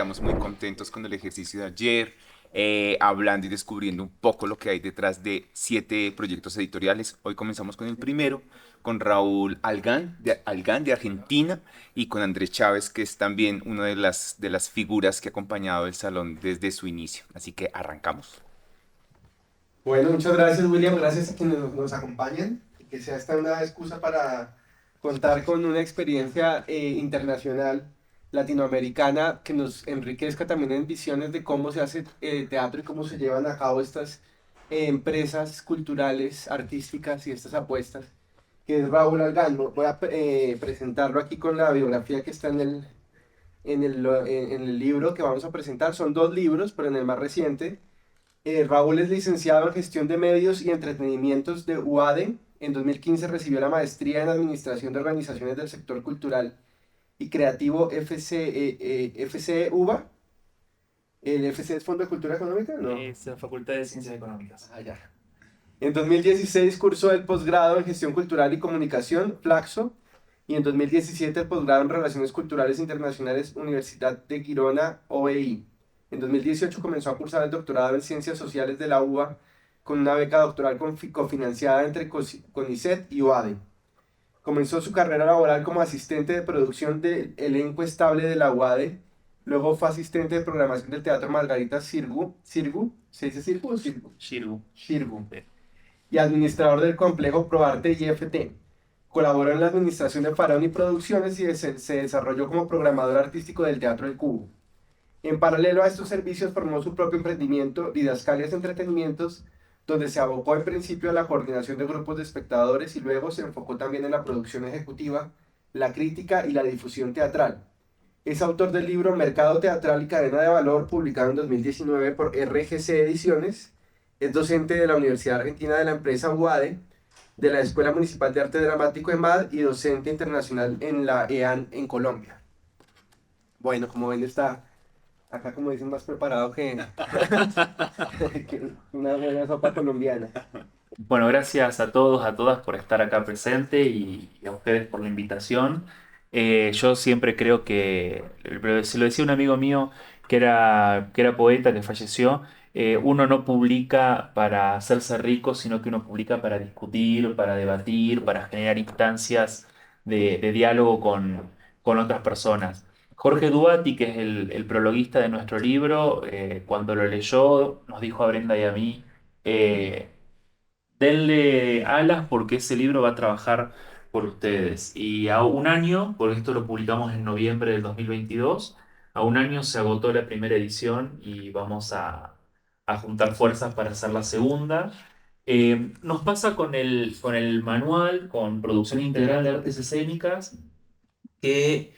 quedamos muy contentos con el ejercicio de ayer, hablando y descubriendo un poco lo que hay detrás de 7 proyectos editoriales. Hoy comenzamos con el primero, con Raúl Algán de Argentina y con Andrés Chávez, que es también una de las figuras que ha acompañado el salón desde su inicio. Así que arrancamos. Bueno, muchas gracias, William. Gracias a quienes nos acompañan. Y que sea esta una excusa para contar con una experiencia internacional latinoamericana que nos enriquezca también en visiones de cómo se hace teatro y cómo se llevan a cabo estas empresas culturales, artísticas y estas apuestas, que es Raúl Algano. Voy a presentarlo aquí con la biografía que está en el libro que vamos a presentar. Son dos libros, pero en el más reciente. Raúl es licenciado en Gestión de Medios y Entretenimientos de UADE. En 2015 recibió la maestría en Administración de Organizaciones del Sector Cultural y Creativo FC UBA. ¿El FC es Fondo de Cultura Económica? No. Es la Facultad de Ciencias Económicas. Ah, ya. En 2016 cursó el posgrado en Gestión Cultural y Comunicación, Flaxo, y en 2017 el posgrado en Relaciones Culturales Internacionales, Universidad de Girona, OEI. En 2018 comenzó a cursar el doctorado en Ciencias Sociales de la UBA con una beca doctoral cofinanciada entre CONICET y UADE. Comenzó su carrera laboral como asistente de producción del elenco estable de la UADE. Luego fue asistente de programación del Teatro Margarita Xirgu, ¿se dice Xirgu o Xirgu? Shirgu. Xirgu, y administrador del complejo ProArte IFT. Colaboró en la administración de Faraón y Producciones y se desarrolló como programador artístico del Teatro del Cubo. En paralelo a estos servicios formó su propio emprendimiento, Didascalias Entretenimientos, donde se abocó en principio a la coordinación de grupos de espectadores y luego se enfocó también en la producción ejecutiva, la crítica y la difusión teatral. Es autor del libro Mercado Teatral y Cadena de Valor, publicado en 2019 por RGC Ediciones. Es docente de la Universidad Argentina de la empresa UADE, de la Escuela Municipal de Arte Dramático EMAD y docente internacional en la EAN en Colombia. Bueno, como ven, está acá, como dicen, más preparado que una buena sopa colombiana. Bueno, gracias a todos, a todas por estar acá presente y a ustedes por la invitación. Yo siempre creo pero se lo decía un amigo mío que era poeta, que falleció, uno no publica para hacerse rico, sino que uno publica para discutir, para debatir, para generar instancias de diálogo con otras personas. Jorge Duati, que es el prologuista de nuestro libro, cuando lo leyó, nos dijo a Brenda y a mí, eh, denle alas porque ese libro va a trabajar por ustedes. Y a un año, porque esto lo publicamos en noviembre del 2022, a un año se agotó la primera edición y vamos a juntar fuerzas para hacer la segunda. Nos pasa con el manual, con Producción Integral de Artes Escénicas, que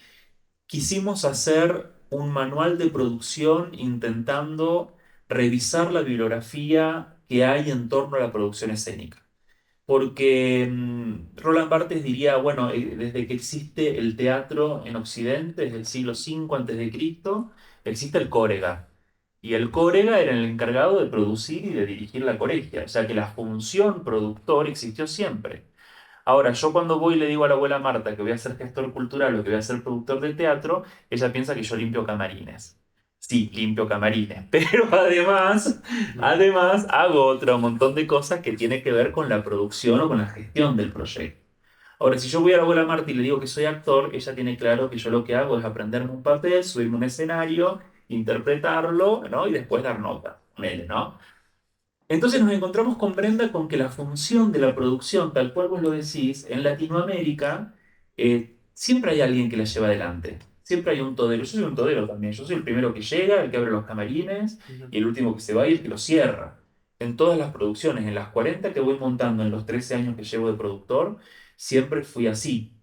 quisimos hacer un manual de producción intentando revisar la bibliografía que hay en torno a la producción escénica. Porque Roland Barthes diría, bueno, desde que existe el teatro en Occidente, desde el siglo V antes de Cristo, existe el córega. Y el córega era el encargado de producir y de dirigir la coregia. O sea que la función productor existió siempre. Ahora, yo cuando voy y le digo a la abuela Marta que voy a ser gestor cultural o que voy a ser productor de teatro, ella piensa que yo limpio camarines. Sí, limpio camarines, pero además hago otro montón de cosas que tiene que ver con la producción o con la gestión del proyecto. Ahora, si yo voy a la abuela Marta y le digo que soy actor, ella tiene claro que yo lo que hago es aprenderme un papel, subirme a un escenario, interpretarlo, ¿no? Y después dar nota, ponele, ¿no? Entonces nos encontramos con Brenda con que la función de la producción, tal cual vos lo decís, en Latinoamérica, siempre hay alguien que la lleva adelante. Siempre hay un todero. Yo soy un todero también. Yo soy el primero que llega, el que abre los camarines, y el último que se va y el que los cierra. En todas las producciones, en las 40 que voy montando en los 13 años que llevo de productor, siempre fui así.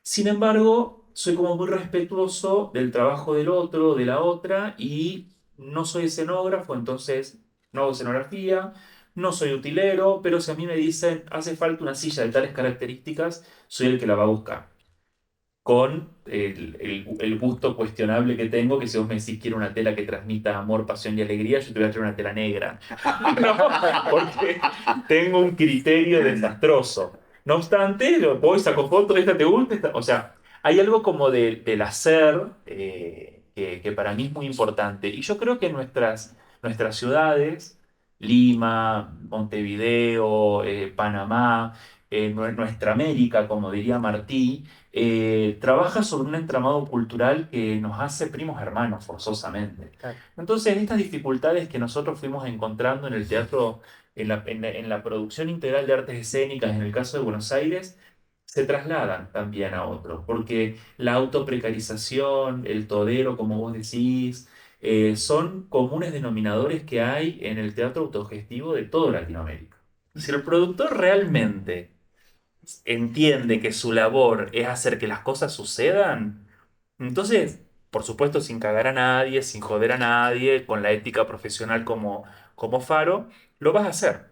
Sin embargo, soy como muy respetuoso del trabajo del otro, de la otra, y no soy escenógrafo, entonces no hago escenografía, no soy utilero, pero si a mí me dicen hace falta una silla de tales características, soy el que la va a buscar. Con el gusto cuestionable que tengo, que si vos me decís quiero una tela que transmita amor, pasión y alegría, yo te voy a traer una tela negra. No, porque tengo un criterio desastroso. No obstante, voy, saco fotos, esta te gusta, o sea, hay algo como del hacer, que para mí es muy importante. Y yo creo que nuestras ciudades, Lima, Montevideo, Panamá, nuestra América, como diría Martí, trabaja sobre un entramado cultural que nos hace primos hermanos forzosamente. Claro. Entonces, estas dificultades que nosotros fuimos encontrando en el teatro, en la producción integral de artes escénicas, en el caso de Buenos Aires, se trasladan también a otros, porque la autoprecarización, el todero, como vos decís, son comunes denominadores que hay en el teatro autogestivo de toda Latinoamérica. Si el productor realmente entiende que su labor es hacer que las cosas sucedan, entonces, por supuesto, sin cagar a nadie, sin joder a nadie, con la ética profesional como faro, lo vas a hacer,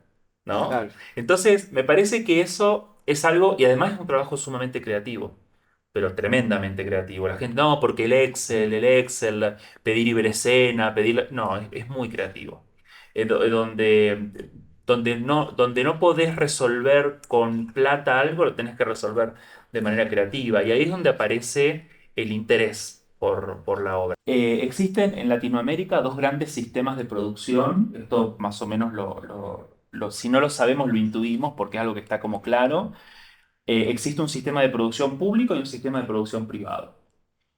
¿no? Claro. Entonces, me parece que eso es algo, y además es un trabajo sumamente creativo, pero tremendamente creativo. La gente, no, porque el Excel, pedir Iberescena, pedir... No, es muy creativo. Donde no podés resolver con plata algo, lo tenés que resolver de manera creativa. Y ahí es donde aparece el interés por la obra. Existen en Latinoamérica dos grandes sistemas de producción. Esto más o menos si no lo sabemos, lo intuimos porque es algo que está como claro. Existe un sistema de producción público y un sistema de producción privado.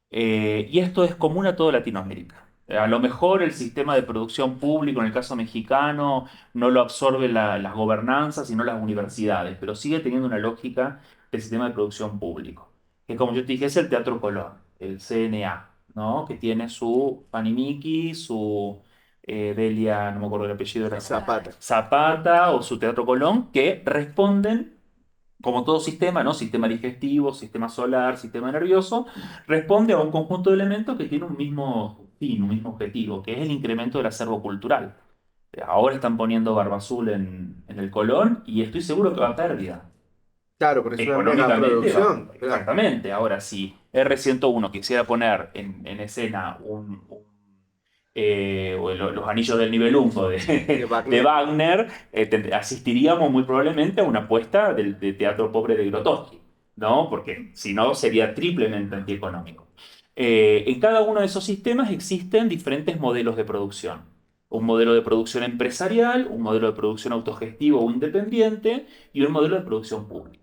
Y esto es común a toda Latinoamérica. A lo mejor el sistema de producción público, en el caso mexicano, no lo absorbe las gobernanzas, sino las universidades, pero sigue teniendo una lógica del sistema de producción público, que como yo te dije es el Teatro Colón, el CNA, ¿no? Que tiene su Panimiki, su Delia, no me acuerdo el apellido, era Zapata. Zapata o su Teatro Colón, que responden como todo sistema, ¿no? Sistema digestivo, sistema solar, sistema nervioso, responde a un conjunto de elementos que tiene un mismo fin, un mismo objetivo, que es el incremento del acervo cultural. Ahora están poniendo Barba Azul en el Colón y estoy seguro que va a pérdida. Claro, pero es una Económicamente va. megaproducción. Claro. Exactamente. Ahora, si R101 quisiera poner en escena o los anillos del Nibelungo de, De de Wagner. Wagner, asistiríamos muy probablemente a una apuesta de teatro pobre de Grotowski, ¿no? Porque si no sería triplemente antieconómico. En cada uno de esos sistemas existen diferentes modelos de producción. Un modelo de producción empresarial, un modelo de producción autogestivo o independiente y un modelo de producción pública.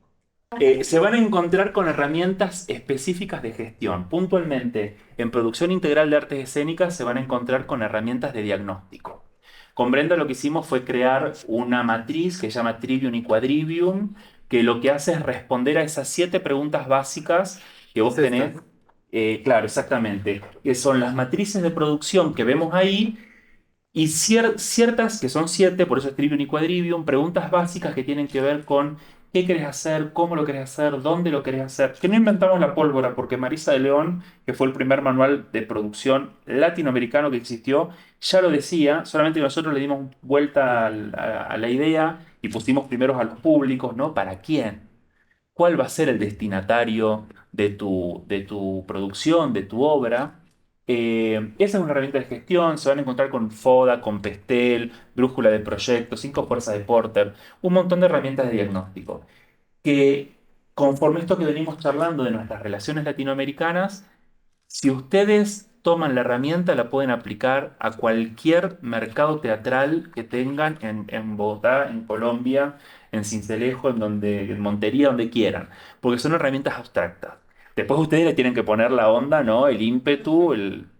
Se van a encontrar con herramientas específicas de gestión. Puntualmente, en producción integral de artes escénicas se van a encontrar con herramientas de diagnóstico. Con Brenda lo que hicimos fue crear una matriz que se llama Trivium y Quadrivium, que lo que hace es responder a esas 7 preguntas básicas que vos Es esta. tenés. Claro, exactamente. Que son las matrices de producción que vemos ahí y ciertas, que son 7, por eso es Trivium y Quadrivium, preguntas básicas que tienen que ver con qué querés hacer, cómo lo querés hacer, dónde lo querés hacer. Que no inventamos la pólvora, porque Marisa de León, que fue el primer manual de producción latinoamericano que existió, ya lo decía, solamente que nosotros le dimos vuelta a la idea y pusimos primeros a los públicos, ¿no? ¿Para quién? ¿Cuál va a ser el destinatario de tu producción, de tu obra? Esa es una herramienta de gestión, se van a encontrar con FODA, con Pestel, brújula de proyectos, 5 fuerzas de Porter, un montón de herramientas de diagnóstico, que conforme esto que venimos charlando de nuestras relaciones latinoamericanas, si ustedes toman la herramienta, la pueden aplicar a cualquier mercado teatral que tengan en Bogotá, en Colombia, en Sincelejo, en Montería, donde quieran, porque son herramientas abstractas. Después ustedes le tienen que poner la onda, ¿no? El ímpetu,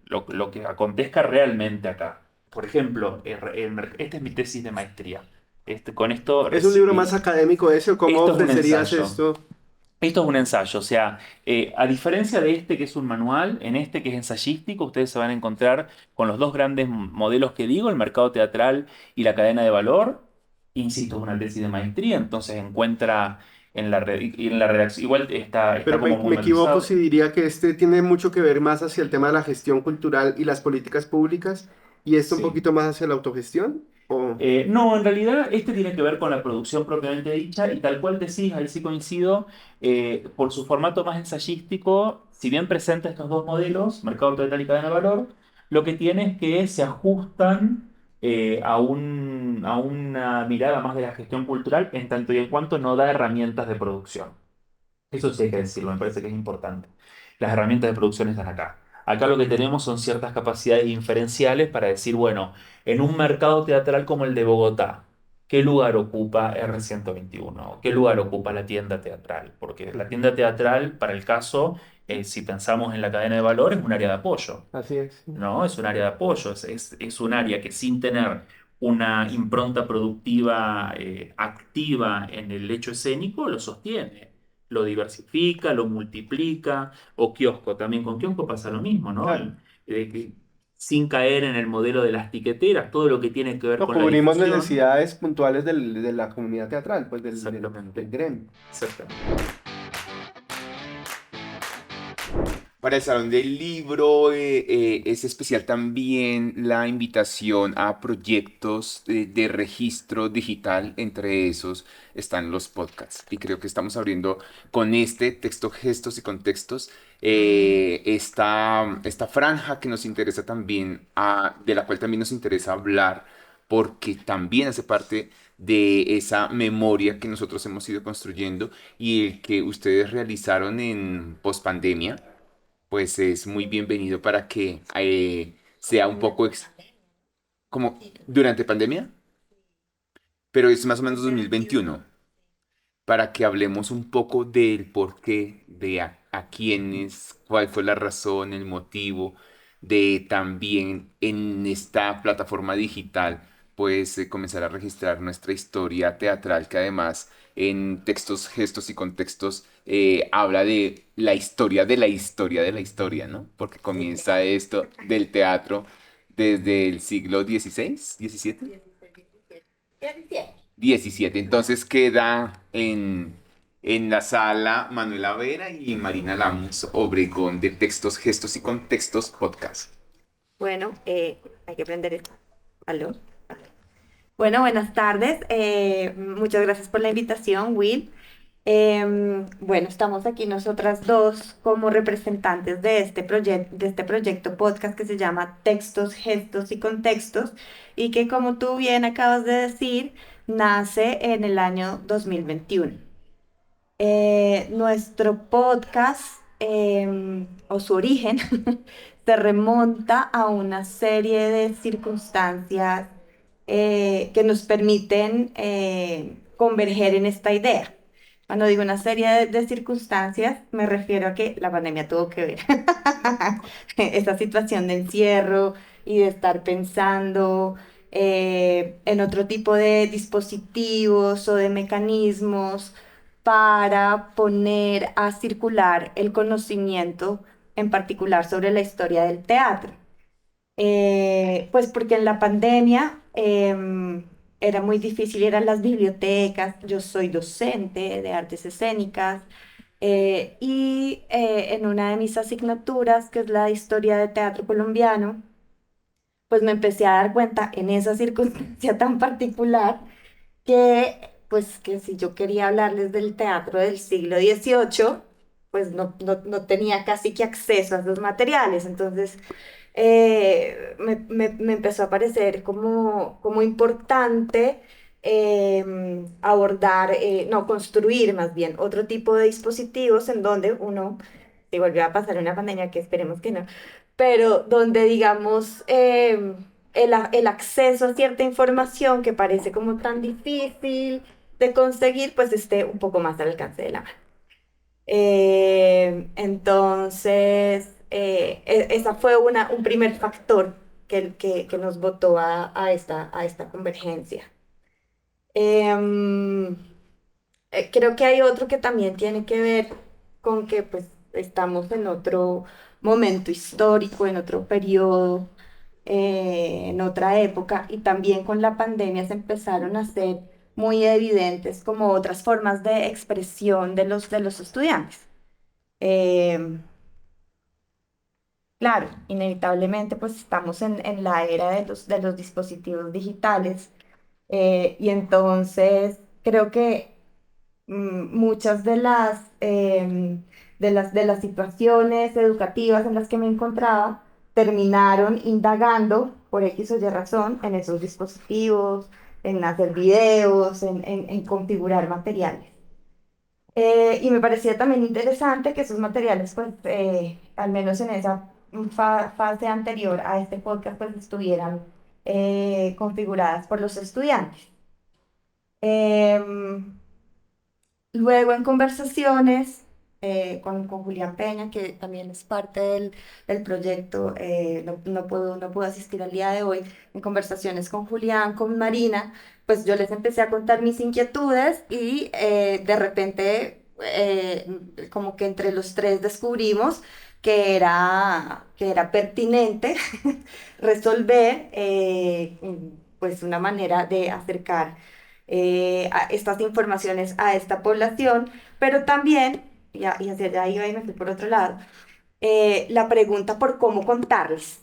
lo que acontezca realmente acá. Por ejemplo, esta es mi tesis de maestría. Con esto ¿Es un libro recibí. más académico ese o cómo Esto es un ofrecerías ensayo. esto? Esto es un ensayo, o sea, a diferencia de este que es un manual, en este que es ensayístico, ustedes se van a encontrar con los dos grandes modelos que digo, el mercado teatral y la cadena de valor. Insisto, es una tesis de maestría, entonces encuentra y en la redacción, igual está Pero como me muy equivoco manualizado. si diría que este tiene mucho que ver más hacia el tema de la gestión cultural y las políticas públicas y esto un Sí. poquito más hacia la autogestión. ¿O? No, en realidad este tiene que ver con la producción propiamente dicha y tal cual decís, ahí sí coincido, por su formato más ensayístico, si bien presenta estos dos modelos, mercado total y cadena de valor, lo que tiene es que se ajustan a una mirada más de la gestión cultural en tanto y en cuanto no da herramientas de producción. Eso sí hay que decirlo, me parece que es importante. Las herramientas de producción están acá. Acá lo que tenemos son ciertas capacidades inferenciales para decir, bueno, en un mercado teatral como el de Bogotá, ¿qué lugar ocupa R121? ¿Qué lugar ocupa la tienda teatral? Porque la tienda teatral, para el caso, si pensamos en la cadena de valor, es un área de apoyo. Así es. Sí. ¿No? Es un área de apoyo, es un área que sin tener una impronta productiva activa en el hecho escénico, lo sostiene, lo diversifica, lo multiplica, o kiosco, también con kiosco pasa lo mismo, ¿no? Claro. Sin caer en el modelo de las tiqueteras, todo lo que tiene que ver No, con la cubrimos difusión. necesidades puntuales de la comunidad teatral, pues del Exactamente, gremio. exactamente. Para el Salón del Libro es especial también la invitación a proyectos de registro digital, entre esos están los podcasts. Y creo que estamos abriendo con este texto, gestos y contextos esta franja que nos interesa también, de la cual también nos interesa hablar, porque también hace parte de esa memoria que nosotros hemos ido construyendo y el que ustedes realizaron en pospandemia pues es muy bienvenido para que sea un poco como durante pandemia, pero es más o menos 2021, para que hablemos un poco del porqué, de a quiénes, cuál fue la razón, el motivo de también en esta plataforma digital, pues comenzar a registrar nuestra historia teatral, que además en textos, gestos y contextos habla de la historia de la historia de la historia, ¿no? Porque comienza esto del teatro desde el siglo XVI, XVII. 17. Entonces queda en la sala Manuela Vera y Marina Lamos Obregón de Textos, Gestos y Contextos Podcast. Bueno, hay que prender esto. ¿Aló? Bueno, buenas tardes. Muchas gracias por la invitación, Will. Bueno, estamos aquí nosotras dos como representantes de este proyecto podcast que se llama Textos, Gestos y Contextos y que como tú bien acabas de decir, nace en el año 2021. Nuestro podcast o su origen se remonta a una serie de circunstancias que nos permiten converger en esta idea. Cuando digo una serie de circunstancias, me refiero a que la pandemia tuvo que ver. Esa situación de encierro y de estar pensando en otro tipo de dispositivos o de mecanismos para poner a circular el conocimiento, en particular sobre la historia del teatro. Pues porque en la pandemia era muy difícil ir a las bibliotecas, yo soy docente de artes escénicas y en una de mis asignaturas, que es la historia de teatro colombiano, pues me empecé a dar cuenta en esa circunstancia tan particular que, pues, que si yo quería hablarles del teatro del siglo XVIII, pues no tenía casi que acceso a esos materiales. Entonces, me empezó a parecer como importante abordar, no, construir más bien otro tipo de dispositivos en donde uno, si volvió a pasar una pandemia, que esperemos que no, pero donde digamos el acceso a cierta información que parece como tan difícil de conseguir, pues esté un poco más al alcance de la mano. Entonces, esa fue un primer factor que nos botó a esta convergencia. Em, Creo que hay otro que también tiene que ver con que pues estamos en otro momento histórico, en otro periodo, en otra época, y también con la pandemia se empezaron a hacer muy evidentes como otras formas de expresión de los estudiantes. Em, claro, inevitablemente pues estamos en la era de los dispositivos digitales y entonces creo que muchas de las situaciones educativas en las que me encontraba terminaron indagando por X o Y razón en esos dispositivos, en hacer videos, en configurar materiales. Y me parecía también interesante que esos materiales, pues, al menos en esa fase anterior a este podcast pues estuvieran configuradas por los estudiantes. Em, Luego en conversaciones con Julián Peña, que también es parte del proyecto, no puedo asistir al día de hoy, en conversaciones con Julián, con Marina, pues yo les empecé a contar mis inquietudes y de repente como que entre los tres descubrimos que era pertinente resolver pues una manera de acercar a estas informaciones a esta población, pero también, y hacia allá iba y me fui por otro lado, la pregunta por cómo contarles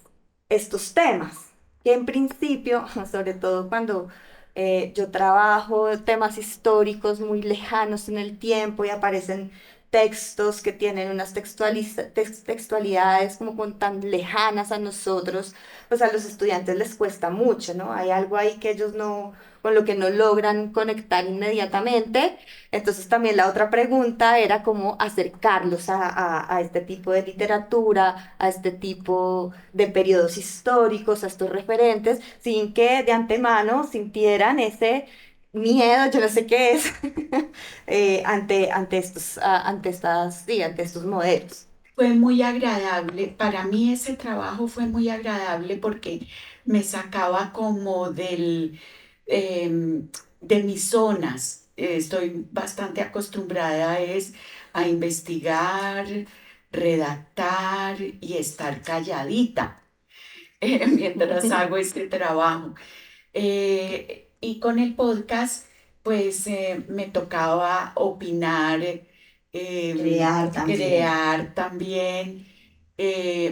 estos temas, que en principio, sobre todo cuando yo trabajo temas históricos muy lejanos en el tiempo y aparecen textos que tienen unas textualidades como tan lejanas a nosotros, pues a los estudiantes les cuesta mucho, ¿no? Hay algo ahí que ellos no, con lo que no logran conectar inmediatamente. Entonces también la otra pregunta era cómo acercarlos a este tipo de literatura, a este tipo de periodos históricos, a estos referentes, sin que de antemano sintieran ese miedo, yo no sé qué es, ante estos, sí, ante estos modelos. Fue muy agradable. Para mí ese trabajo fue muy agradable porque me sacaba como de mis zonas. Estoy bastante acostumbrada a investigar, redactar y estar calladita mientras hago este trabajo. Y con el podcast, pues me tocaba opinar, crear también,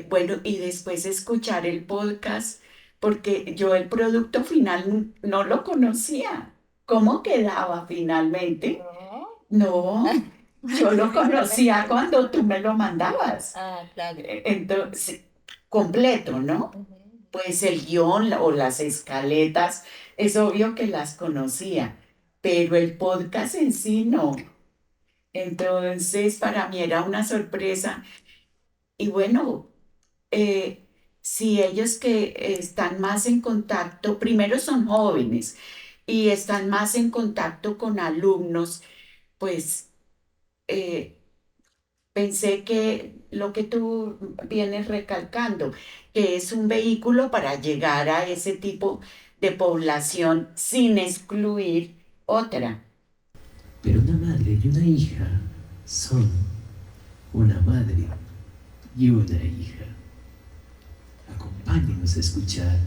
bueno, y después escuchar el podcast, porque yo el producto final no lo conocía. ¿Cómo quedaba finalmente? No, yo lo conocía cuando tú me lo mandabas. Ah, claro. Entonces, completo, ¿no? Pues el guión o las escaletas, es obvio que las conocía, pero el podcast en sí no. Entonces, para mí era una sorpresa. Y bueno, eh, si ellos que están más en contacto, primero son jóvenes y están más en contacto con alumnos, pues eh, pensé que lo que tú vienes recalcando, que es un vehículo para llegar a ese tipo de población sin excluir otra. Pero una madre y una hija son una madre y una hija. Acompáñenos a escuchar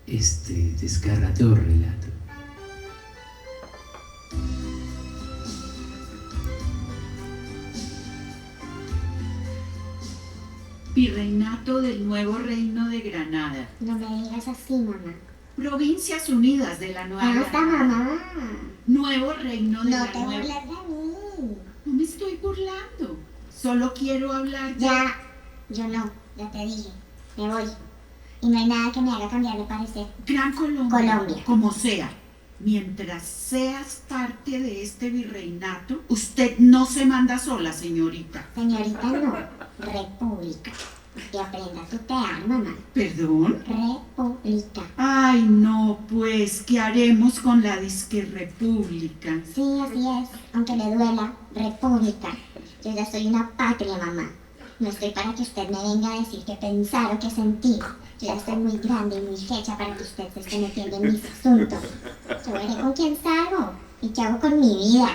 este desgarrador relato. Virreinato del Nuevo Reino de Granada. No me digas así, mamá. Provincias Unidas de la Nueva Basta, Granada. mamá. Nuevo Reino de No la te Nueva... burles de mí. No me estoy burlando. Solo quiero hablar de... Ya, yo no, ya te dije. Me voy. Y no hay nada que me haga cambiar de parecer. Gran Colombia. Colombia. Como sea. Mientras seas parte de este virreinato, usted no se manda sola, señorita. Señorita, no. República. Y aprenda a tutear, mamá. ¿Perdón? República. Ay, no, pues, ¿qué haremos con la disque república? Sí, así es. Aunque le duela, república. Yo ya soy una patria, mamá. No estoy para que usted me venga a decir qué pensar o qué sentir. Yo ya estoy muy grande y muy hecha para que usted se esté metiendo en mis asuntos. Yo veré con quién salgo y qué hago con mi vida.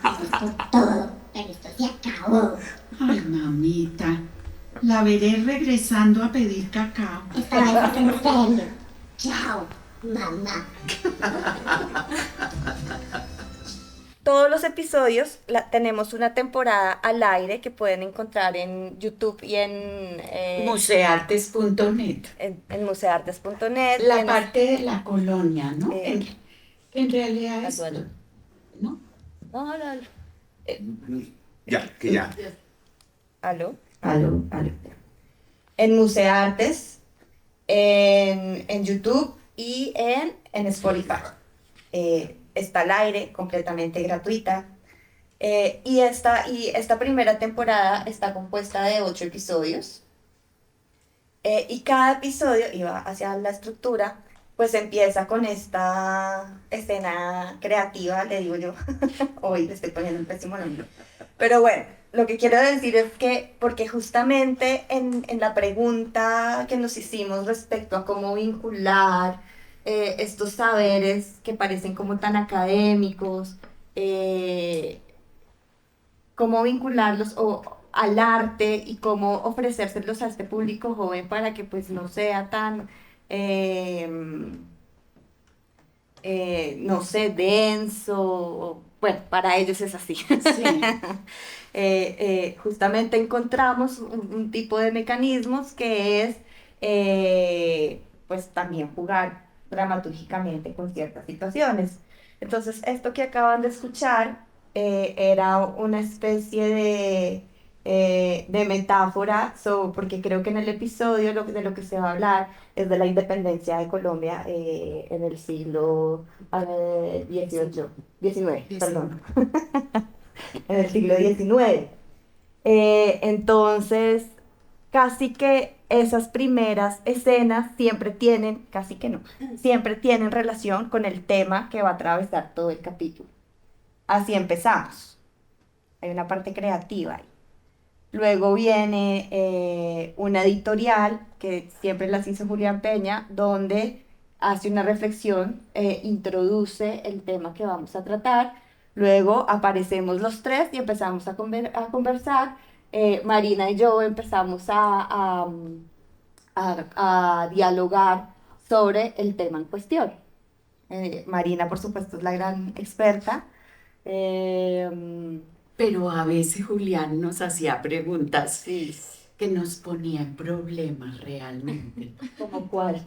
Eso es por todo, pero esto se acabó. Ay, mamita, la veré regresando a pedir cacao. Esta vez es en serio. Chao, mamá. Todos los episodios tenemos una temporada al aire que pueden encontrar en YouTube y Museartes.net. en museartes.net. La parte de la colonia, ¿no? En realidad es... Bueno. ¿No? No, no, Ya, que ya. aló. Aló. En Museartes, en YouTube y en Spotify. Está al aire, completamente gratuita. Y esta primera temporada está compuesta de 8 episodios. Y cada episodio, y va hacia la estructura, pues empieza con esta escena creativa, le digo yo. Hoy le estoy poniendo un pésimo nombre. Pero bueno, lo que quiero decir es que, porque justamente en la pregunta que nos hicimos respecto a cómo vincular estos saberes que parecen como tan académicos, eh, cómo vincularlos al arte y cómo ofrecérselos a este público joven para que pues no sea tan, eh, no sé, denso. Bueno, para ellos es así. Sí. Justamente encontramos un tipo de mecanismos que es pues también jugar dramatúrgicamente con ciertas situaciones. Entonces, esto que acaban de escuchar era una especie de metáfora, porque creo que en el episodio de lo que se va a hablar es de la independencia de Colombia en el siglo XVIII, XIX, perdón, en el siglo XIX. Entonces, casi que esas primeras escenas siempre tienen, casi que no, siempre tienen relación con el tema que va a atravesar todo el capítulo. Así empezamos. Hay una parte creativa ahí. Luego viene una editorial que siempre las hizo Julián Peña, donde hace una reflexión, introduce el tema que vamos a tratar. Luego aparecemos los tres y empezamos a conversar. Marina y yo empezamos a dialogar sobre el tema en cuestión. Marina, por supuesto, es la gran experta. Eh, Pero a veces Julián nos hacía preguntas sí, que nos ponían problemas realmente. ¿como cuál?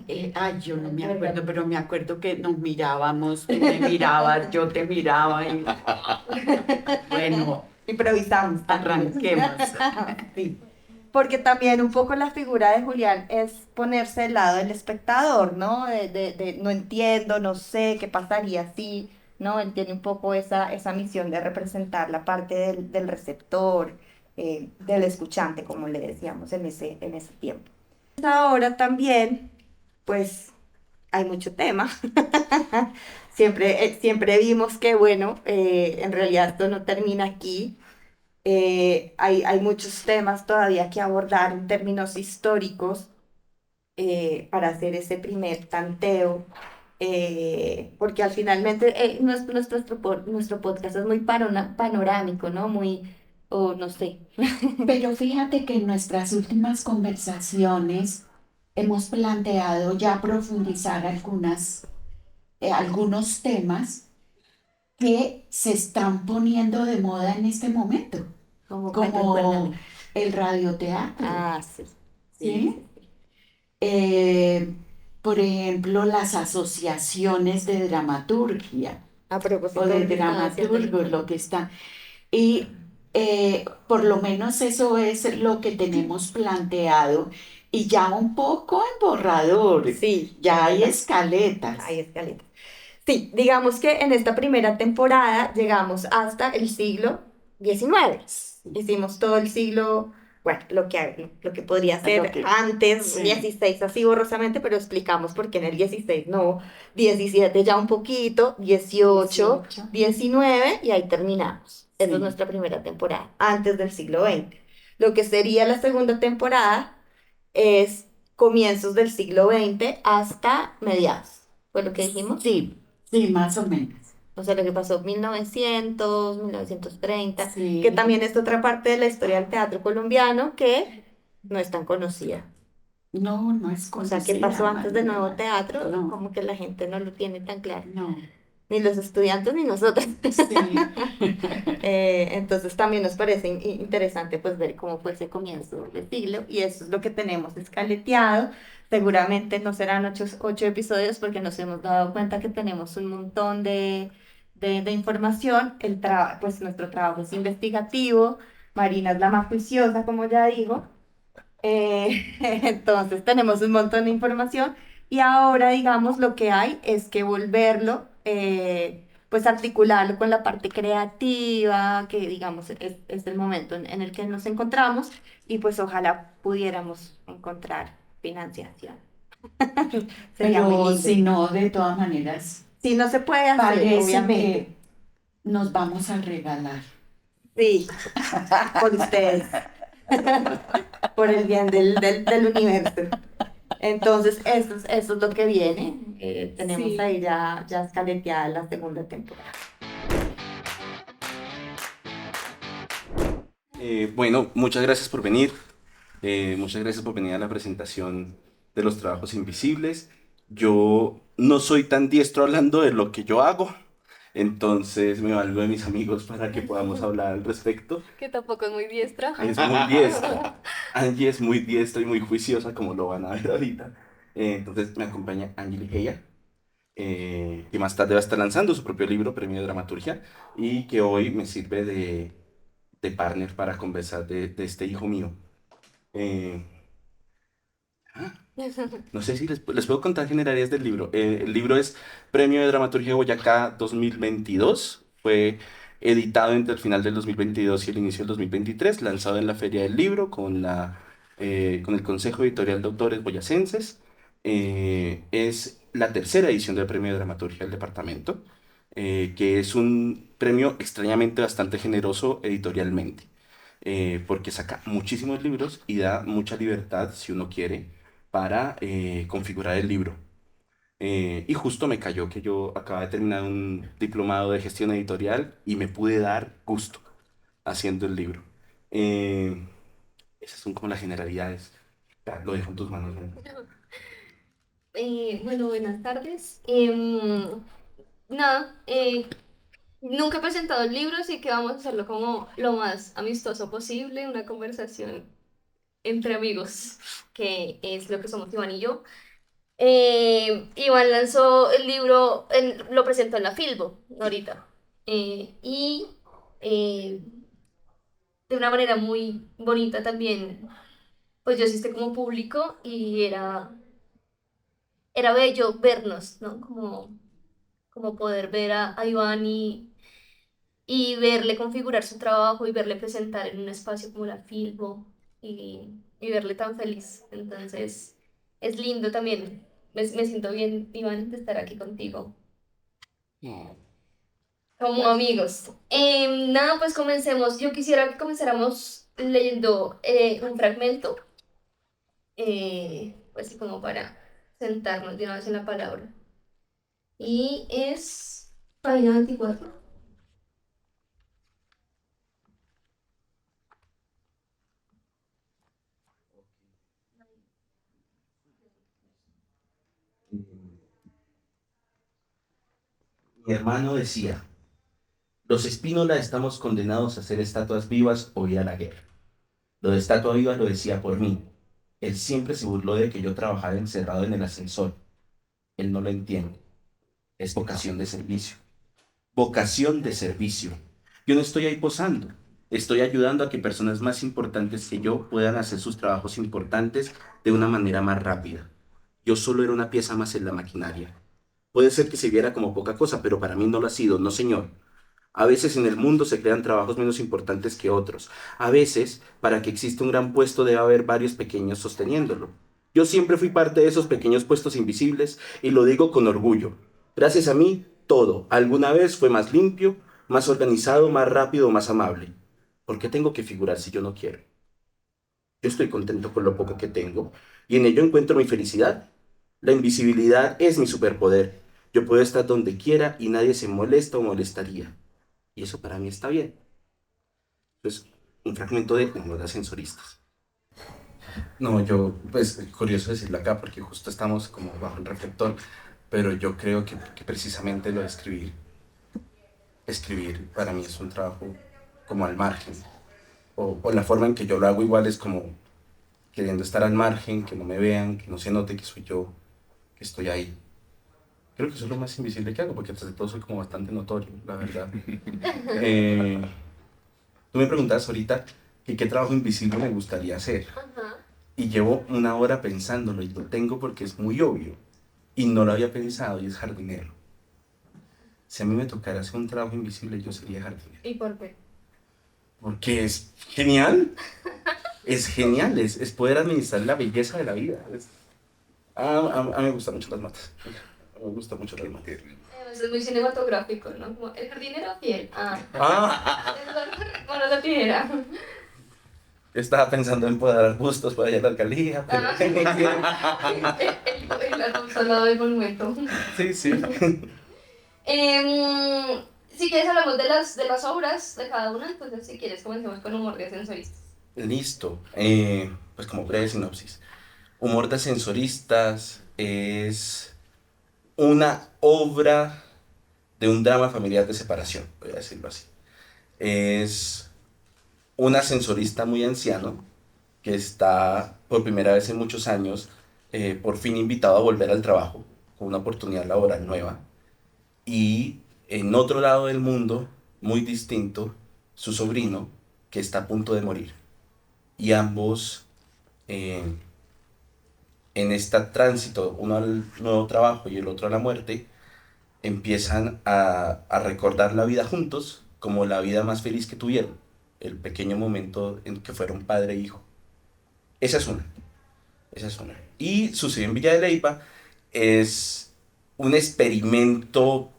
Yo no me acuerdo, pero me acuerdo que nos mirábamos, tú me mirabas, yo te miraba y bueno, Improvisamos. arranquemos. Sí. Porque también un poco la figura de Julián es ponerse del lado del espectador, ¿no? De no entiendo, no sé qué pasaría si, ¿no? Él tiene un poco esa misión de representar la parte del receptor, del escuchante, como le decíamos en ese tiempo. Ahora también, pues, hay mucho tema. Siempre vimos que, bueno, en realidad esto no termina aquí. Hay muchos temas todavía que abordar en términos históricos para hacer ese primer tanteo, porque al finalmente nuestro podcast es muy panorámico, ¿no? Muy, o no sé. Pero fíjate que en nuestras últimas conversaciones hemos planteado ya profundizar algunos temas que se están poniendo de moda en este momento, como Recuérdame. el radioteatro, Ah, sí. ¿sí? Eh, por ejemplo, las asociaciones de dramaturgia A propósito o de lo que estaba haciendo el dramaturgos, lo que están. Y por lo menos eso es lo que tenemos planteado y ya un poco en borrador, Sí, ya hay ¿verdad? escaletas. Hay escaleta. Sí, digamos que en esta primera temporada llegamos hasta el siglo XIX. Hicimos todo el siglo, bueno, lo que podría ser Lo que- antes, sí. 16 así borrosamente, pero explicamos por qué en el 16 no, 17 ya un poquito, 18, 18. 19 y ahí terminamos. Esa es Sí. nuestra primera temporada, antes del siglo XX. Lo que sería la segunda temporada es comienzos del siglo XX hasta mediados. ¿Fue lo que dijimos? Sí, sí, más o menos. O sea, lo que pasó 1900, 1930, Sí. que también es otra parte de la historia del teatro colombiano que no es tan conocida. No, no es O sea, ¿qué conocida, pasó antes del nuevo Manuela. teatro? No. Como que la gente no lo tiene tan claro. No, Ni los estudiantes ni nosotros. sí. Entonces también nos parece interesante pues ver cómo fue ese comienzo del siglo y eso es lo que tenemos escaleteado. Seguramente no serán ocho episodios porque nos hemos dado cuenta que tenemos un montón de información. Pues nuestro trabajo es investigativo, Marina es la más juiciosa, como ya digo. Entonces tenemos un montón de información y ahora digamos lo que hay es que volverlo, pues articularlo con la parte creativa, que digamos es el momento en el que nos encontramos y pues ojalá pudiéramos encontrar financiación. Sería muy Pero lindo. si no, de todas maneras, Si no se puede hacer, parece obviamente. que nos vamos a regalar. Sí, por ustedes, por el bien del universo. Entonces, eso es lo que viene. Tenemos Sí. ahí ya escaleteada la segunda temporada. Bueno, muchas gracias por venir. Muchas gracias por venir a la presentación de los trabajos invisibles. Yo no soy tan diestro hablando de lo que yo hago, entonces me valgo de mis amigos para que podamos hablar al respecto. Que tampoco es muy diestra. Es muy diestra. Angie es muy diestra y muy juiciosa, como lo van a ver ahorita. Entonces me acompaña Angie Ligeia, que más tarde va a estar lanzando su propio libro, Premio de Dramaturgia, y que hoy me sirve de partner para conversar de este hijo mío. Eh, no sé si les puedo contar generalidades del libro. El libro es Premio de Dramaturgia Boyacá 2022. Fue editado entre el final del 2022 y el inicio del 2023, lanzado en la Feria del Libro con el Consejo Editorial de Autores Boyacenses. Es la tercera edición del Premio de Dramaturgia del departamento, que es un premio extrañamente bastante generoso editorialmente, porque saca muchísimos libros y da mucha libertad, si uno quiere, para configurar el libro. Y justo me cayó que yo acababa de terminar un diplomado de gestión editorial y me pude dar gusto haciendo el libro. Eh, Esas son como las generalidades. Ya, lo dejo en tus manos, ¿no? Bueno, buenas tardes. Nada, nunca he presentado el libro, así que vamos a hacerlo como lo más amistoso posible, una conversación entre amigos, que es lo que somos Iván y yo. Iván lanzó el libro, lo presentó en la Filbo ahorita, y eh, de una manera muy bonita también, pues yo asistí como público y era bello vernos, ¿no? Como poder ver a Iván y verle configurar su trabajo y verle presentar en un espacio como la Filbo y verle tan feliz. Entonces, es lindo también. Me siento bien, Iván, de estar aquí contigo como amigos. Nada, pues comencemos. Yo quisiera que comenzáramos leyendo un fragmento, pues así como para sentarnos de una vez en la palabra. Y es página 24. Mi hermano decía, los Espínola estamos condenados a ser estatuas vivas o ir a la guerra. Lo de estatua viva lo decía por mí. Él siempre se burló de que yo trabajara encerrado en el ascensor. Él no lo entiende. Es vocación de servicio. Vocación de servicio. Yo no estoy ahí posando. Estoy ayudando a que personas más importantes que yo puedan hacer sus trabajos importantes de una manera más rápida. Yo solo era una pieza más en la maquinaria. Puede ser que se viera como poca cosa, pero para mí no lo ha sido, no señor. A veces en el mundo se crean trabajos menos importantes que otros. A veces, para que exista un gran puesto debe haber varios pequeños sosteniéndolo. Yo siempre fui parte de esos pequeños puestos invisibles y lo digo con orgullo. Gracias a mí, todo, alguna vez fue más limpio, más organizado, más rápido, más amable. ¿Por qué tengo que figurar si yo no quiero? Yo estoy contento con lo poco que tengo y en ello encuentro mi felicidad. La invisibilidad es mi superpoder. Yo puedo estar donde quiera y nadie se molesta o molestaría. Y eso para mí está bien. Pues un fragmento de uno de ascensoristas. No, yo, pues curioso decirlo acá porque justo estamos como bajo el reflector, pero yo creo que precisamente lo de escribir para mí es un trabajo como al margen. O la forma en que yo lo hago igual es como queriendo estar al margen, que no me vean, que no se note que soy yo, que estoy ahí. Creo que eso es lo más invisible que hago, porque tras de todo soy como bastante notorio, la verdad. Tú me preguntabas ahorita que qué trabajo invisible me gustaría hacer. Ajá. Y llevo una hora pensándolo y lo tengo porque es muy obvio. Y no lo había pensado y es jardinero. Si a mí me tocara hacer un trabajo invisible, yo sería jardinero. ¿Y por qué? Porque es genial. es genial, es poder administrar la belleza de la vida. A mí me gustan mucho las matas. Me gustan mucho las matas. Es muy cinematográfico, ¿no? Como el jardinero fiel. Ah, Bueno, la tijera. estaba pensando en podar arbustos para allá a la alcaldía, pero... El consolado del monumento. Sí, sí. Si quieres hablamos de las obras de cada una, entonces si quieres comencemos con Humor de Ascensoristas. Listo. Pues como breve sinopsis. Humor de Ascensoristas es una obra de un drama familiar de separación, voy a decirlo así. Es un ascensorista muy anciano que está por primera vez en muchos años por fin invitado a volver al trabajo con una oportunidad laboral nueva. Y en otro lado del mundo, muy distinto, su sobrino que está a punto de morir. Y ambos en este tránsito, uno al nuevo trabajo y el otro a la muerte, empiezan a recordar la vida juntos como la vida más feliz que tuvieron, el pequeño momento en que fueron padre e hijo. Esa es una, esa es una. Y Sucedió en Villa de Leyva es un experimento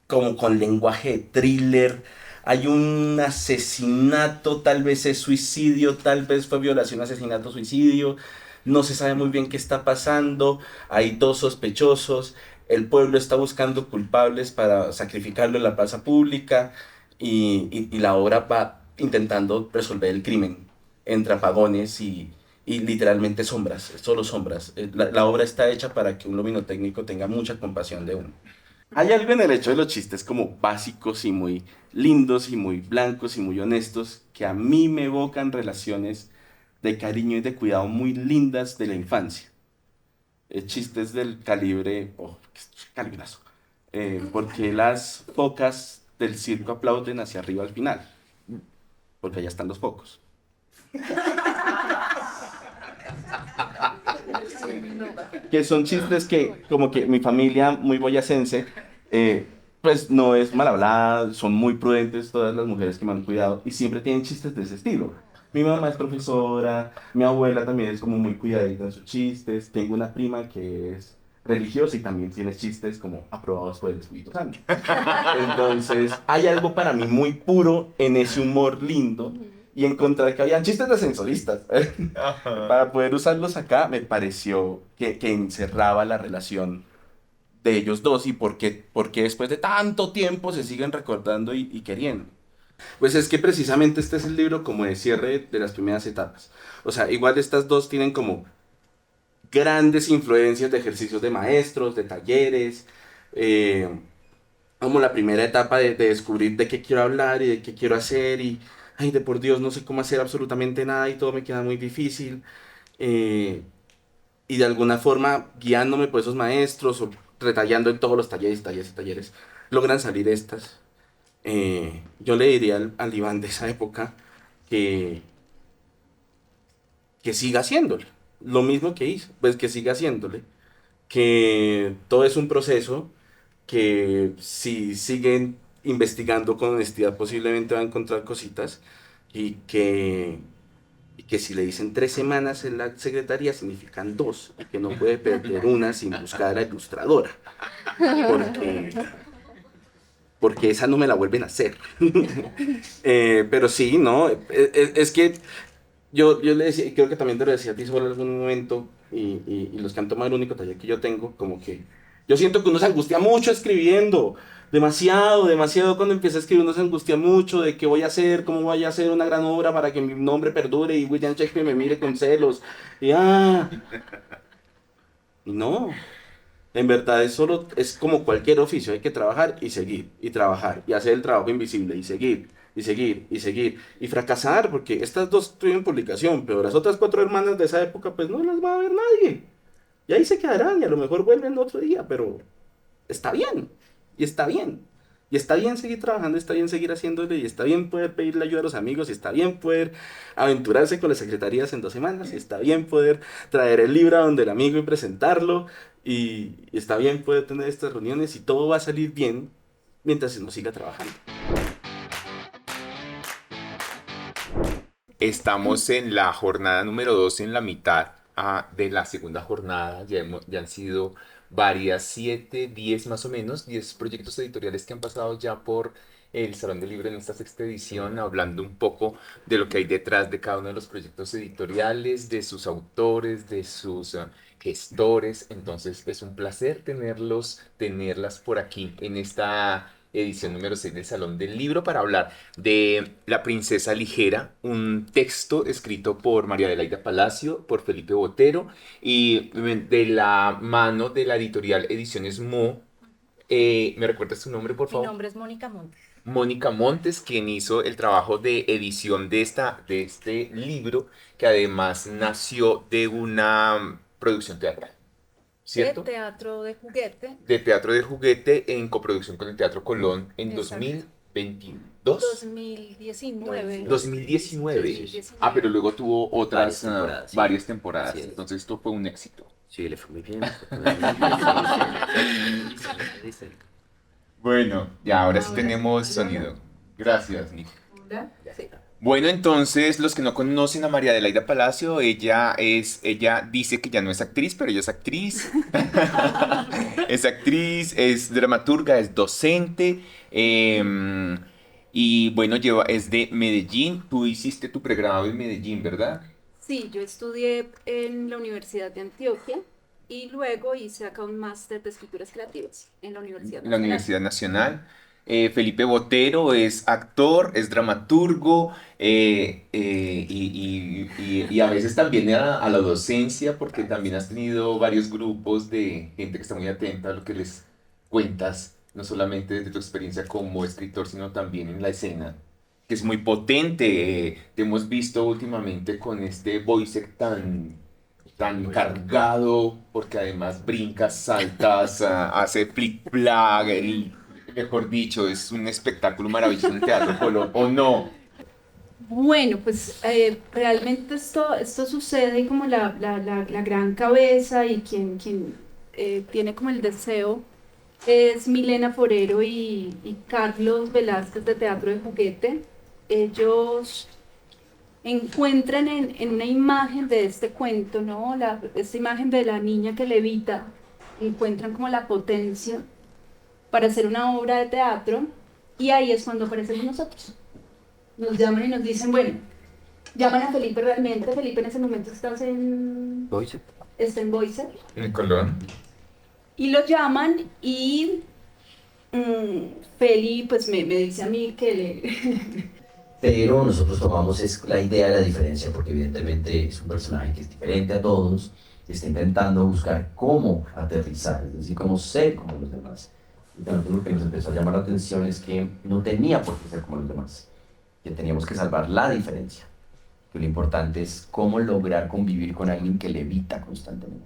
como con lenguaje de thriller. Hay un asesinato, tal vez es suicidio, tal vez fue violación, asesinato, suicidio. No se sabe muy bien qué está pasando. Hay dos sospechosos. El pueblo está buscando culpables para sacrificarlo en la plaza pública y la obra va intentando resolver el crimen entre apagones y literalmente sombras, solo sombras. La obra está hecha para que un luminotécnico tenga mucha compasión de uno. Hay algo en el hecho de los chistes como básicos y muy lindos y muy blancos y muy honestos que a mí me evocan relaciones de cariño y de cuidado muy lindas de la infancia. Chistes del calibre, oh, qué calibrazo. Porque las focas del circo aplauden hacia arriba al final, porque allá están los focos. Que son chistes que, como que mi familia muy boyacense, pues no es mal hablada, son muy prudentes todas las mujeres que me han cuidado y siempre tienen chistes de ese estilo. Mi mamá es profesora, mi abuela también es como muy cuidadita en sus chistes, tengo una prima que es religiosa y también tiene chistes como aprobados por el Espíritu Santo. Entonces, hay algo para mí muy puro en ese humor lindo y encontrar que habían chistes de ascensoristas. Para poder usarlos acá me pareció que encerraba la relación de ellos dos y porque después de tanto tiempo se siguen recordando y queriendo. Pues es que precisamente este es el libro como de cierre de las primeras etapas. O sea, igual estas dos tienen como grandes influencias de ejercicios de maestros, de talleres, como la primera etapa de descubrir de qué quiero hablar y de qué quiero hacer y, ay, de por Dios, no sé cómo hacer absolutamente nada y todo me queda muy difícil. eh, y de alguna forma, guiándome por esos maestros o retallando en todos los talleres, logran salir estas. Yo le diría al Iván de esa época que, que siga haciéndole. Lo mismo que hizo, pues que siga haciéndole. Que todo es un proceso, que si siguen investigando con honestidad posiblemente va a encontrar cositas y que si le dicen 3 semanas en la secretaría significan 2 y que no puede perder una sin buscar a la ilustradora porque esa no me la vuelven a hacer. Pero sí, no, es que yo le decía, y creo que también te lo decía a ti sobre algún momento, y los que han tomado el único taller que yo tengo, como que yo siento que uno se angustia mucho escribiendo, demasiado, demasiado cuando empieza a escribir uno se angustia mucho de qué voy a hacer, cómo voy a hacer una gran obra para que mi nombre perdure y William Shakespeare me mire con celos, y no. En verdad es como cualquier oficio, hay que trabajar y seguir, y trabajar, y hacer el trabajo invisible, y seguir, y seguir, y seguir, y fracasar, porque estas dos tuvieron publicación, pero las otras 4 hermanas de esa época, pues no las va a ver nadie. Y ahí se quedarán, y a lo mejor vuelven otro día, pero está bien, y está bien. Y está bien seguir trabajando, está bien seguir haciéndole, y está bien poder pedirle ayuda a los amigos, y está bien poder aventurarse con las secretarías en 2 semanas, y está bien poder traer el libro a donde el amigo y presentarlo, y está bien poder tener estas reuniones, y todo va a salir bien mientras uno siga trabajando. Estamos en la jornada número 2, en la mitad de la segunda jornada. Ya han sido varias, 7, 10 más o menos, 10 proyectos editoriales que han pasado ya por el Salón del Libro en esta sexta edición, hablando un poco de lo que hay detrás de cada uno de los proyectos editoriales, de sus autores, de sus gestores. Entonces es un placer tenerlas por aquí en esta edición número 6 del Salón del Libro para hablar de La Princesa Ligera, un texto escrito por María Adelaida Palacio, por Felipe Botero y de la mano de la editorial Ediciones Mo. ¿Me recuerdas su nombre, por Mi favor? nombre es Mónica Montes. Mónica Montes, quien hizo el trabajo de edición de este libro, que además nació de una producción teatral, ¿cierto? De teatro de juguete. De teatro de juguete en coproducción con el Teatro Colón en Exacto. 2022. 2019. 2019. Ah, pero luego tuvo otras Varias temporadas, sí. varias temporadas. Así es. Entonces esto fue un éxito. Sí, le fue muy bien. Bueno, ya ahora sí tenemos sonido. Gracias, Nico. Sí. Bueno, entonces, los que no conocen a María Adelaida Palacio, ella dice que ya no es actriz, pero ella es actriz. Es actriz, es dramaturga, es docente. Y bueno, es de Medellín. Tú hiciste tu pregrado en Medellín, ¿verdad? Sí, yo estudié en la Universidad de Antioquia y luego hice acá un máster de escrituras creativas en la Universidad En la Nacional. Universidad Nacional. Felipe Botero es actor, es dramaturgo y a veces también a la docencia, porque también has tenido varios grupos de gente que está muy atenta a lo que les cuentas, no solamente desde tu experiencia como escritor, sino también en la escena, que es muy potente. Te hemos visto últimamente con este voice tan cargado, porque además brincas, saltas, hace flick-flag, mejor dicho, es un espectáculo maravilloso en Teatro Colón, ¿o no? Bueno, pues realmente esto sucede como la gran cabeza y quien tiene como el deseo es Milena Forero y Carlos Velázquez de Teatro de Juguete. Ellos encuentran en una imagen de este cuento, ¿no? Esta imagen de la niña que levita, encuentran como la potencia para hacer una obra de teatro y ahí es cuando aparecemos nosotros. Nos llaman y nos dicen, bueno, llaman a Felipe realmente. Felipe en ese momento está en Boise. En Colón. Y lo llaman y Feli pues me dice a mí que Pero nosotros tomamos la idea de la diferencia, porque evidentemente es un personaje que es diferente a todos, que está intentando buscar cómo aterrizar, es decir, cómo ser como los demás. Y también lo que nos empezó a llamar la atención es que no tenía por qué ser como los demás, que teníamos que salvar la diferencia, que lo importante es cómo lograr convivir con alguien que levita constantemente.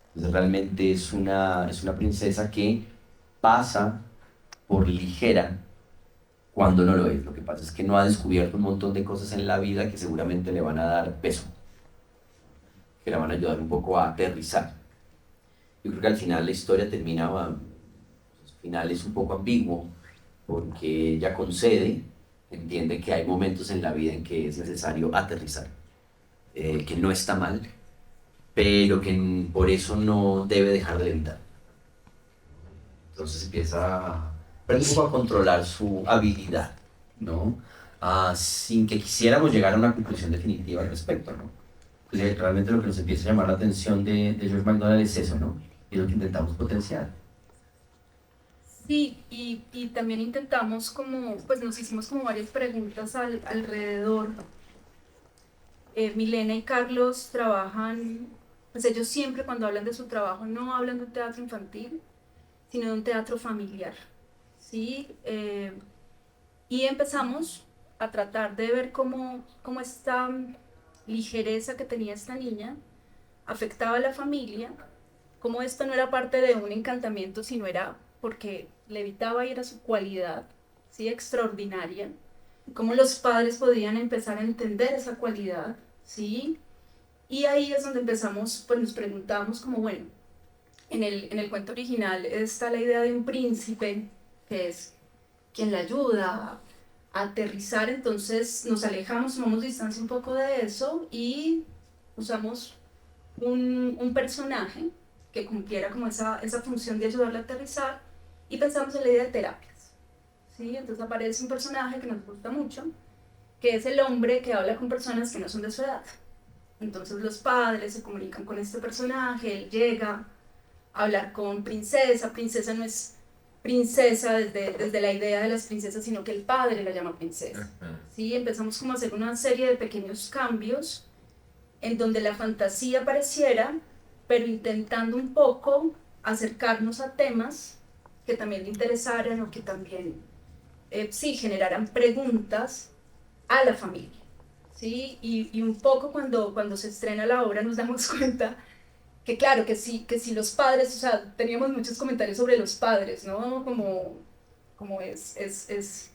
Entonces realmente es una princesa que pasa por ligera cuando no lo es. Lo que pasa es que no ha descubierto un montón de cosas en la vida que seguramente le van a dar peso, que la van a ayudar un poco a aterrizar. Yo creo que al final la historia termina, al final es un poco ambiguo, porque ella concede, entiende que hay momentos en la vida en que es necesario aterrizar, que no está mal, pero que por eso no debe dejar de levitar. Entonces empieza un poco a controlar su habilidad, ¿no? Sin que quisiéramos llegar a una conclusión definitiva al respecto, ¿no? Pues realmente lo que nos empieza a llamar la atención de George MacDonald es eso, ¿no? Y es lo que intentamos potenciar. sí, y también intentamos como, pues nos hicimos como varias preguntas alrededor. Milena y Carlos trabajan, pues ellos siempre cuando hablan de su trabajo no hablan de un teatro infantil, sino de un teatro familiar, ¿sí? Y empezamos a tratar de ver cómo esta ligereza que tenía esta niña afectaba a la familia, cómo esto no era parte de un encantamiento, sino era porque levitaba y era su cualidad, ¿sí? Extraordinaria, cómo los padres podían empezar a entender esa cualidad, ¿sí? Y ahí es donde empezamos, pues nos preguntamos como, bueno, en el cuento original está la idea de un príncipe que es quien la ayuda aterrizar, entonces nos alejamos, tomamos distancia un poco de eso y usamos un personaje que cumpliera como esa función de ayudarle a aterrizar y pensamos en la idea de terapias, ¿sí? Entonces aparece un personaje que nos gusta mucho, que es el hombre que habla con personas que no son de su edad. Entonces los padres se comunican con este personaje, él llega a hablar con Princesa. Princesa no es princesa desde la idea de las princesas, sino que el padre la llama princesa. ¿Sí? Empezamos como a hacer una serie de pequeños cambios en donde la fantasía apareciera, pero intentando un poco acercarnos a temas que también le interesaran o que también sí generaran preguntas a la familia. ¿Sí? Y un poco cuando se estrena la obra nos damos cuenta que claro, que sí los padres, o sea, teníamos muchos comentarios sobre los padres, ¿no? Como es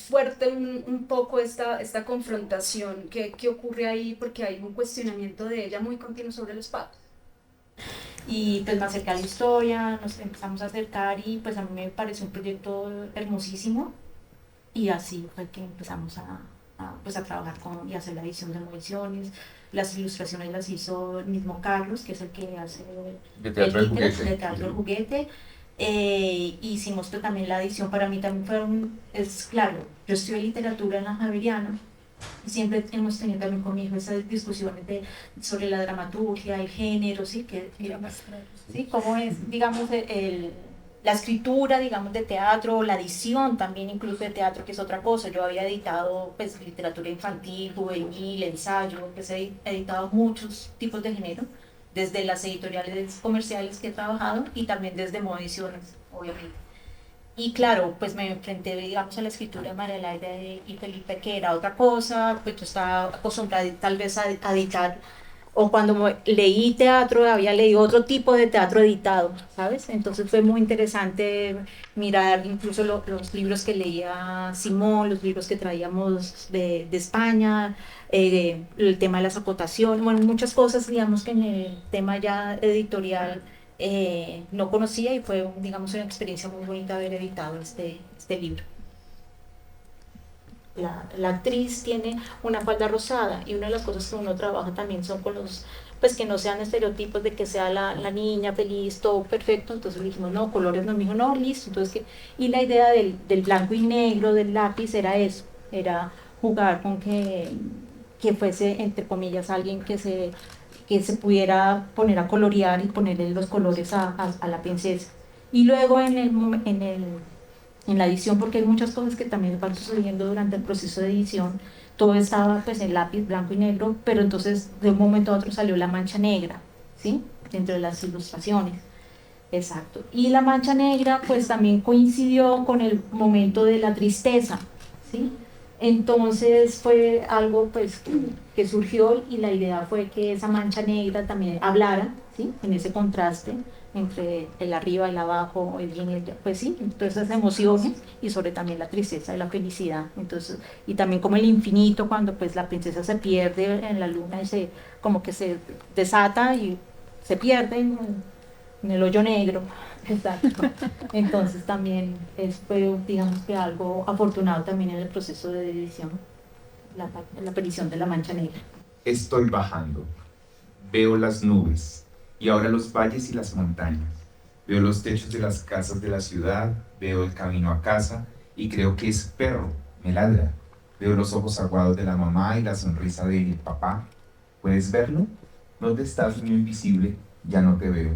fuerte un poco esta confrontación que ocurre ahí, porque hay un cuestionamiento de ella muy continuo sobre los padres. Y pues me acerqué a la historia, nos empezamos a acercar y pues a mí me pareció un proyecto hermosísimo y así fue que empezamos a trabajar y hacer la edición de ediciones. Las ilustraciones las hizo el mismo Carlos, que es el que hace de Teatro del Juguete. De Teatro del Juguete. Hicimos pues, también la edición, para mí también es claro, yo estudié literatura en la Javeriana y siempre hemos tenido también conmigo esas discusiones sobre la dramaturgia, el género, ¿sí? ¿Sí? Cómo es, digamos, la escritura, digamos, de teatro, la edición también incluso de teatro, que es otra cosa. Yo había editado pues, literatura infantil, juvenil, ensayo, que he editado muchos tipos de género, desde las editoriales comerciales que he trabajado y también desde Moediciones, obviamente. Y claro, pues me enfrenté, digamos, a la escritura de María Laura y Felipe, que era otra cosa, pues yo estaba acostumbrada tal vez a editar, o cuando leí teatro, había leído otro tipo de teatro editado, ¿sabes? Entonces fue muy interesante mirar incluso los libros que leía Simón, los libros que traíamos de España, el tema de las acotaciones, bueno, muchas cosas, digamos, que en el tema ya editorial no conocía y fue, digamos, una experiencia muy bonita haber editado este libro. La actriz tiene una falda rosada y una de las cosas que uno trabaja también son con los, pues que no sean estereotipos de que sea la niña feliz, todo perfecto, entonces le dijimos, no, colores no, me dijo, no, listo, entonces y la idea del blanco y negro, del lápiz, era eso, era jugar con que fuese, entre comillas, alguien que se pudiera poner a colorear y ponerle los colores a la princesa. Y luego en la edición, porque hay muchas cosas que también van sucediendo durante el proceso de edición, todo estaba pues en lápiz blanco y negro, pero entonces de un momento a otro salió la mancha negra, ¿sí? Dentro de las ilustraciones. Exacto. Y la mancha negra pues también coincidió con el momento de la tristeza, ¿sí? Entonces fue algo pues que surgió y la idea fue que esa mancha negra también hablara, ¿sí? En ese contraste entre el arriba, el abajo, el yin y el yang, pues sí, entonces esas emociones y sobre también la tristeza y la felicidad, entonces, y también como el infinito cuando pues la princesa se pierde en la luna y como que se desata y se pierde en el hoyo negro, exacto. Entonces también fue, digamos que algo afortunado también en el proceso de edición, la aparición de la mancha negra. Estoy bajando, veo las nubes y ahora los valles y las montañas. Veo los techos de las casas de la ciudad, veo el camino a casa y creo que es perro, me ladra. Veo los ojos aguados de la mamá y la sonrisa del papá. ¿Puedes verlo? ¿Dónde estás, niño invisible? Ya no te veo.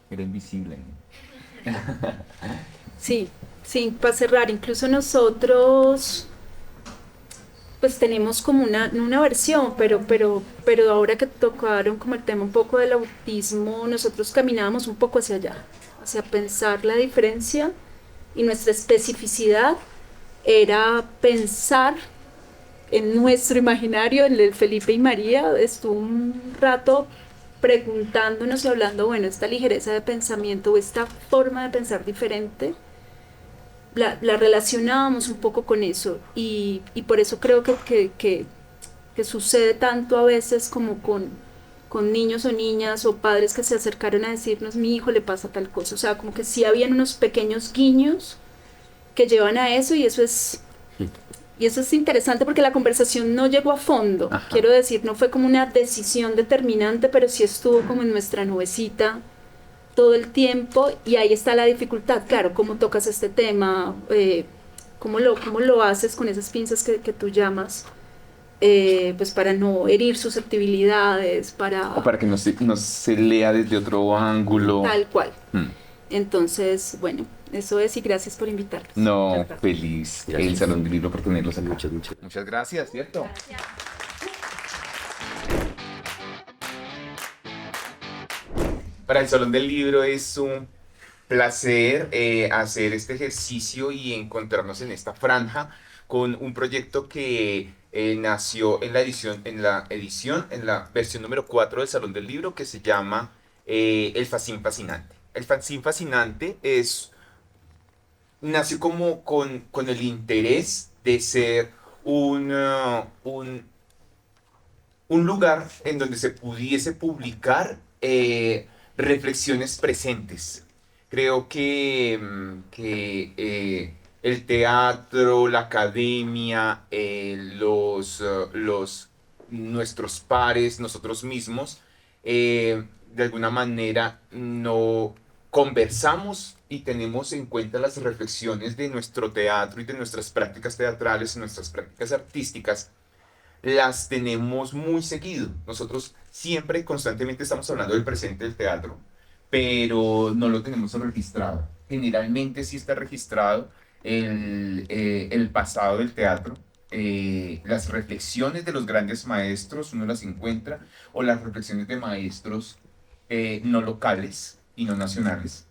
Era invisible. Sí, para cerrar, incluso nosotros pues tenemos como una versión, pero ahora que tocaron como el tema un poco del autismo, nosotros caminábamos un poco hacia allá, hacia pensar la diferencia, y nuestra especificidad era pensar en nuestro imaginario, en el de Felipe y María. Estuvo un rato preguntándonos y hablando, bueno, esta ligereza de pensamiento o esta forma de pensar diferente, la relacionábamos un poco con eso, y por eso creo que sucede tanto a veces como con niños o niñas o padres que se acercaron a decirnos, mi hijo le pasa tal cosa, o sea, como que sí habían unos pequeños guiños que llevan a eso, y eso es Y eso es interesante porque la conversación no llegó a fondo. Quiero decir, no fue como una decisión determinante, pero sí estuvo como en nuestra nubecita todo el tiempo y ahí está la dificultad. Claro, cómo tocas este tema, cómo lo haces con esas pinzas que tú llamas, pues para no herir susceptibilidades, O para que no se lea desde otro ángulo. tal cual. Mm. Entonces, bueno, eso es y gracias por invitarnos. No, Muchas gracias. feliz Gracias. el Salón del Libro por tenerlos acá. Muchas. Muchas gracias, ¿cierto? Para el Salón del Libro es un placer hacer este ejercicio y encontrarnos en esta franja con un proyecto que nació en la versión número 4 del Salón del Libro, que se llama El Fanzine Fascinante. El Fanzine Fascinante nació como con el interés de ser un lugar en donde se pudiese publicar reflexiones presentes. Creo que el teatro, la academia, nuestros pares, nosotros mismos, de alguna manera no conversamos y tenemos en cuenta las reflexiones de nuestro teatro y de nuestras prácticas teatrales y nuestras prácticas artísticas, las tenemos muy seguido. Nosotros siempre, constantemente estamos hablando del presente del teatro, pero no lo tenemos registrado. Generalmente sí está registrado el pasado del teatro, las reflexiones de los grandes maestros, uno las encuentra, o las reflexiones de maestros no locales y no nacionales.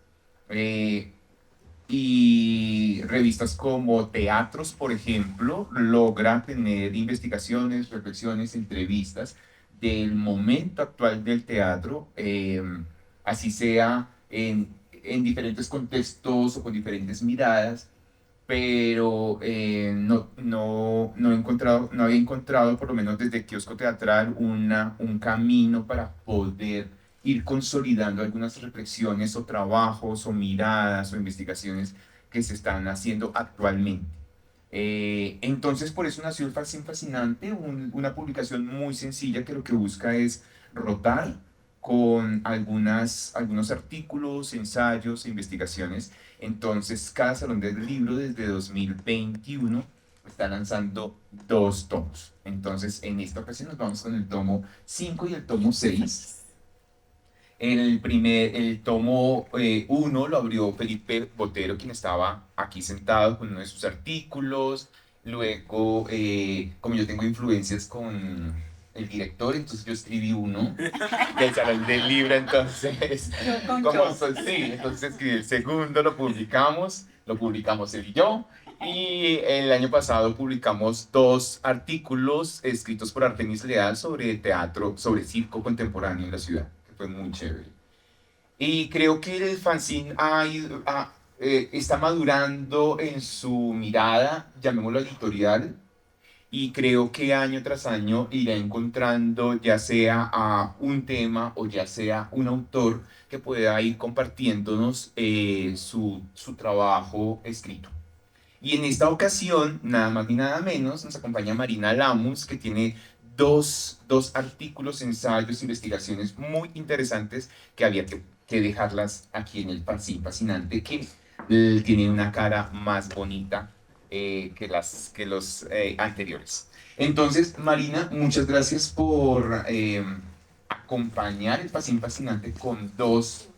Y revistas como Teatros, por ejemplo, logra tener investigaciones, reflexiones, entrevistas del momento actual del teatro, así sea en diferentes contextos o con diferentes miradas, pero no había encontrado, por lo menos desde Kiosco Teatral, un camino para poder ir consolidando algunas reflexiones o trabajos o miradas o investigaciones que se están haciendo actualmente. Entonces, por eso nació el Fanzine Fascinante, una publicación muy sencilla que lo que busca es rotar con algunos artículos, ensayos e investigaciones. Entonces, cada Salón del Libro desde 2021 está lanzando 2 tomos. Entonces, en esta ocasión nos vamos con el tomo 5 y el tomo 6. El tomo 1 lo abrió Felipe Botero, quien estaba aquí sentado con uno de sus artículos. Luego, como yo tengo influencias con el director, entonces yo escribí uno del Salón del Libro, entonces, entonces escribí el segundo, lo publicamos él y yo. Y el año pasado publicamos 2 artículos escritos por Artemis Leal sobre teatro, sobre circo contemporáneo en la ciudad. Fue muy chévere. Y creo que el fanzine está madurando en su mirada, llamémoslo editorial, y creo que año tras año irá encontrando ya sea un tema o ya sea un autor que pueda ir compartiéndonos su trabajo escrito. Y en esta ocasión, nada más ni nada menos, nos acompaña Marina Lamus, que tiene dos artículos, ensayos, investigaciones muy interesantes que había que dejarlas aquí en el Fanzine Fascinante, que tiene una cara más bonita que los anteriores. Entonces, Marina, muchas gracias por acompañar el Fanzine Fascinante con dos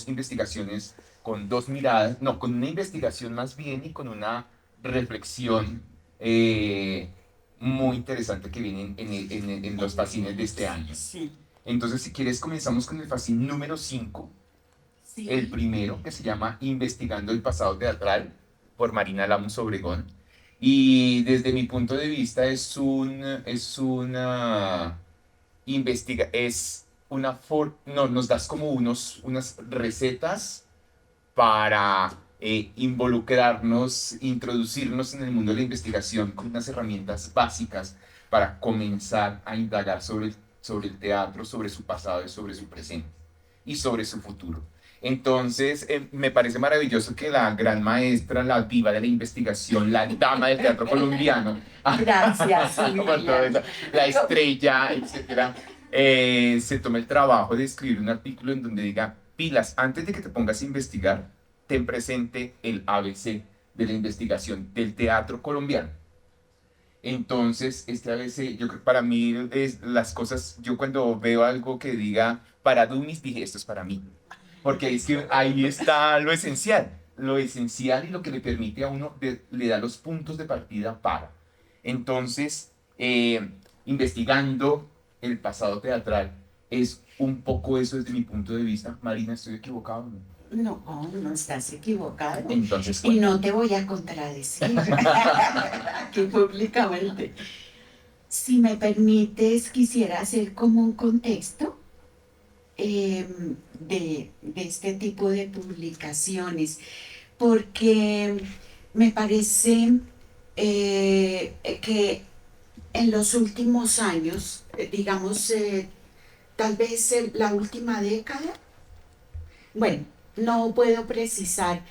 investigaciones, con 2 miradas, no, con una investigación más bien y con una reflexión muy interesante que viene en los fanzines de este año. Sí. Entonces, si quieres, comenzamos con el fanzine número 5, Sí. el primero, que se llama Investigando el pasado teatral, por Marina Lamus Obregón. Y desde mi punto de vista es nos das como unas recetas para involucrarnos, introducirnos en el mundo de la investigación con unas herramientas básicas para comenzar a indagar sobre el teatro, sobre su pasado y sobre su presente y sobre su futuro. Entonces, me parece maravilloso que la gran maestra, la diva de la investigación, la dama del teatro colombiano, Gracias, como todo eso, la estrella, etcétera, se tome el trabajo de escribir un artículo en donde diga, pilas, antes de que te pongas a investigar, ten presente el ABC de la investigación del teatro colombiano. Entonces, este ABC, yo creo que para mí es las cosas, yo cuando veo algo que diga para Dummies, dije, esto es para mí. Porque es que ahí está lo esencial y lo que le permite a uno, le da los puntos de partida para. Entonces, investigando el pasado teatral, es un poco eso desde mi punto de vista. Marina, ¿estoy equivocado? No, no estás equivocado. Entonces, y no te voy a contradecir aquí públicamente. Si me permites, quisiera hacer como un contexto de este tipo de publicaciones, porque me parece que en los últimos años, digamos, tal vez la última década, bueno, no puedo precisar,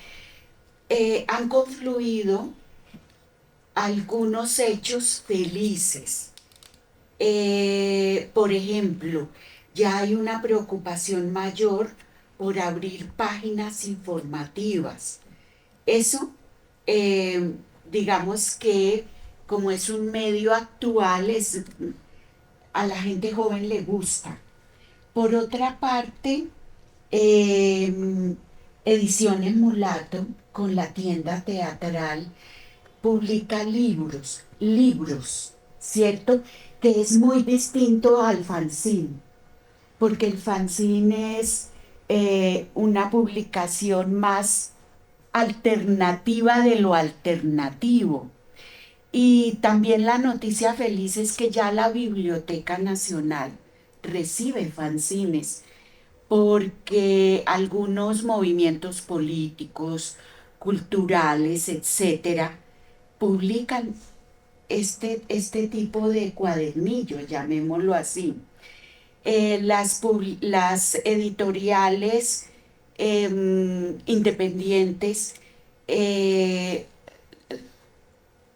han confluido algunos hechos felices. Por ejemplo, ya hay una preocupación mayor por abrir páginas informativas. Eso, digamos que como es un medio actual, a la gente joven le gusta. Por otra parte, Ediciones Mulato, con la tienda teatral, publica libros, ¿cierto? Que es muy distinto al fanzine, porque el fanzine es una publicación más alternativa de lo alternativo. Y también la noticia feliz es que ya la Biblioteca Nacional recibe fanzines, porque algunos movimientos políticos, culturales, etcétera, publican este tipo de cuadernillo, llamémoslo así. Las editoriales independientes,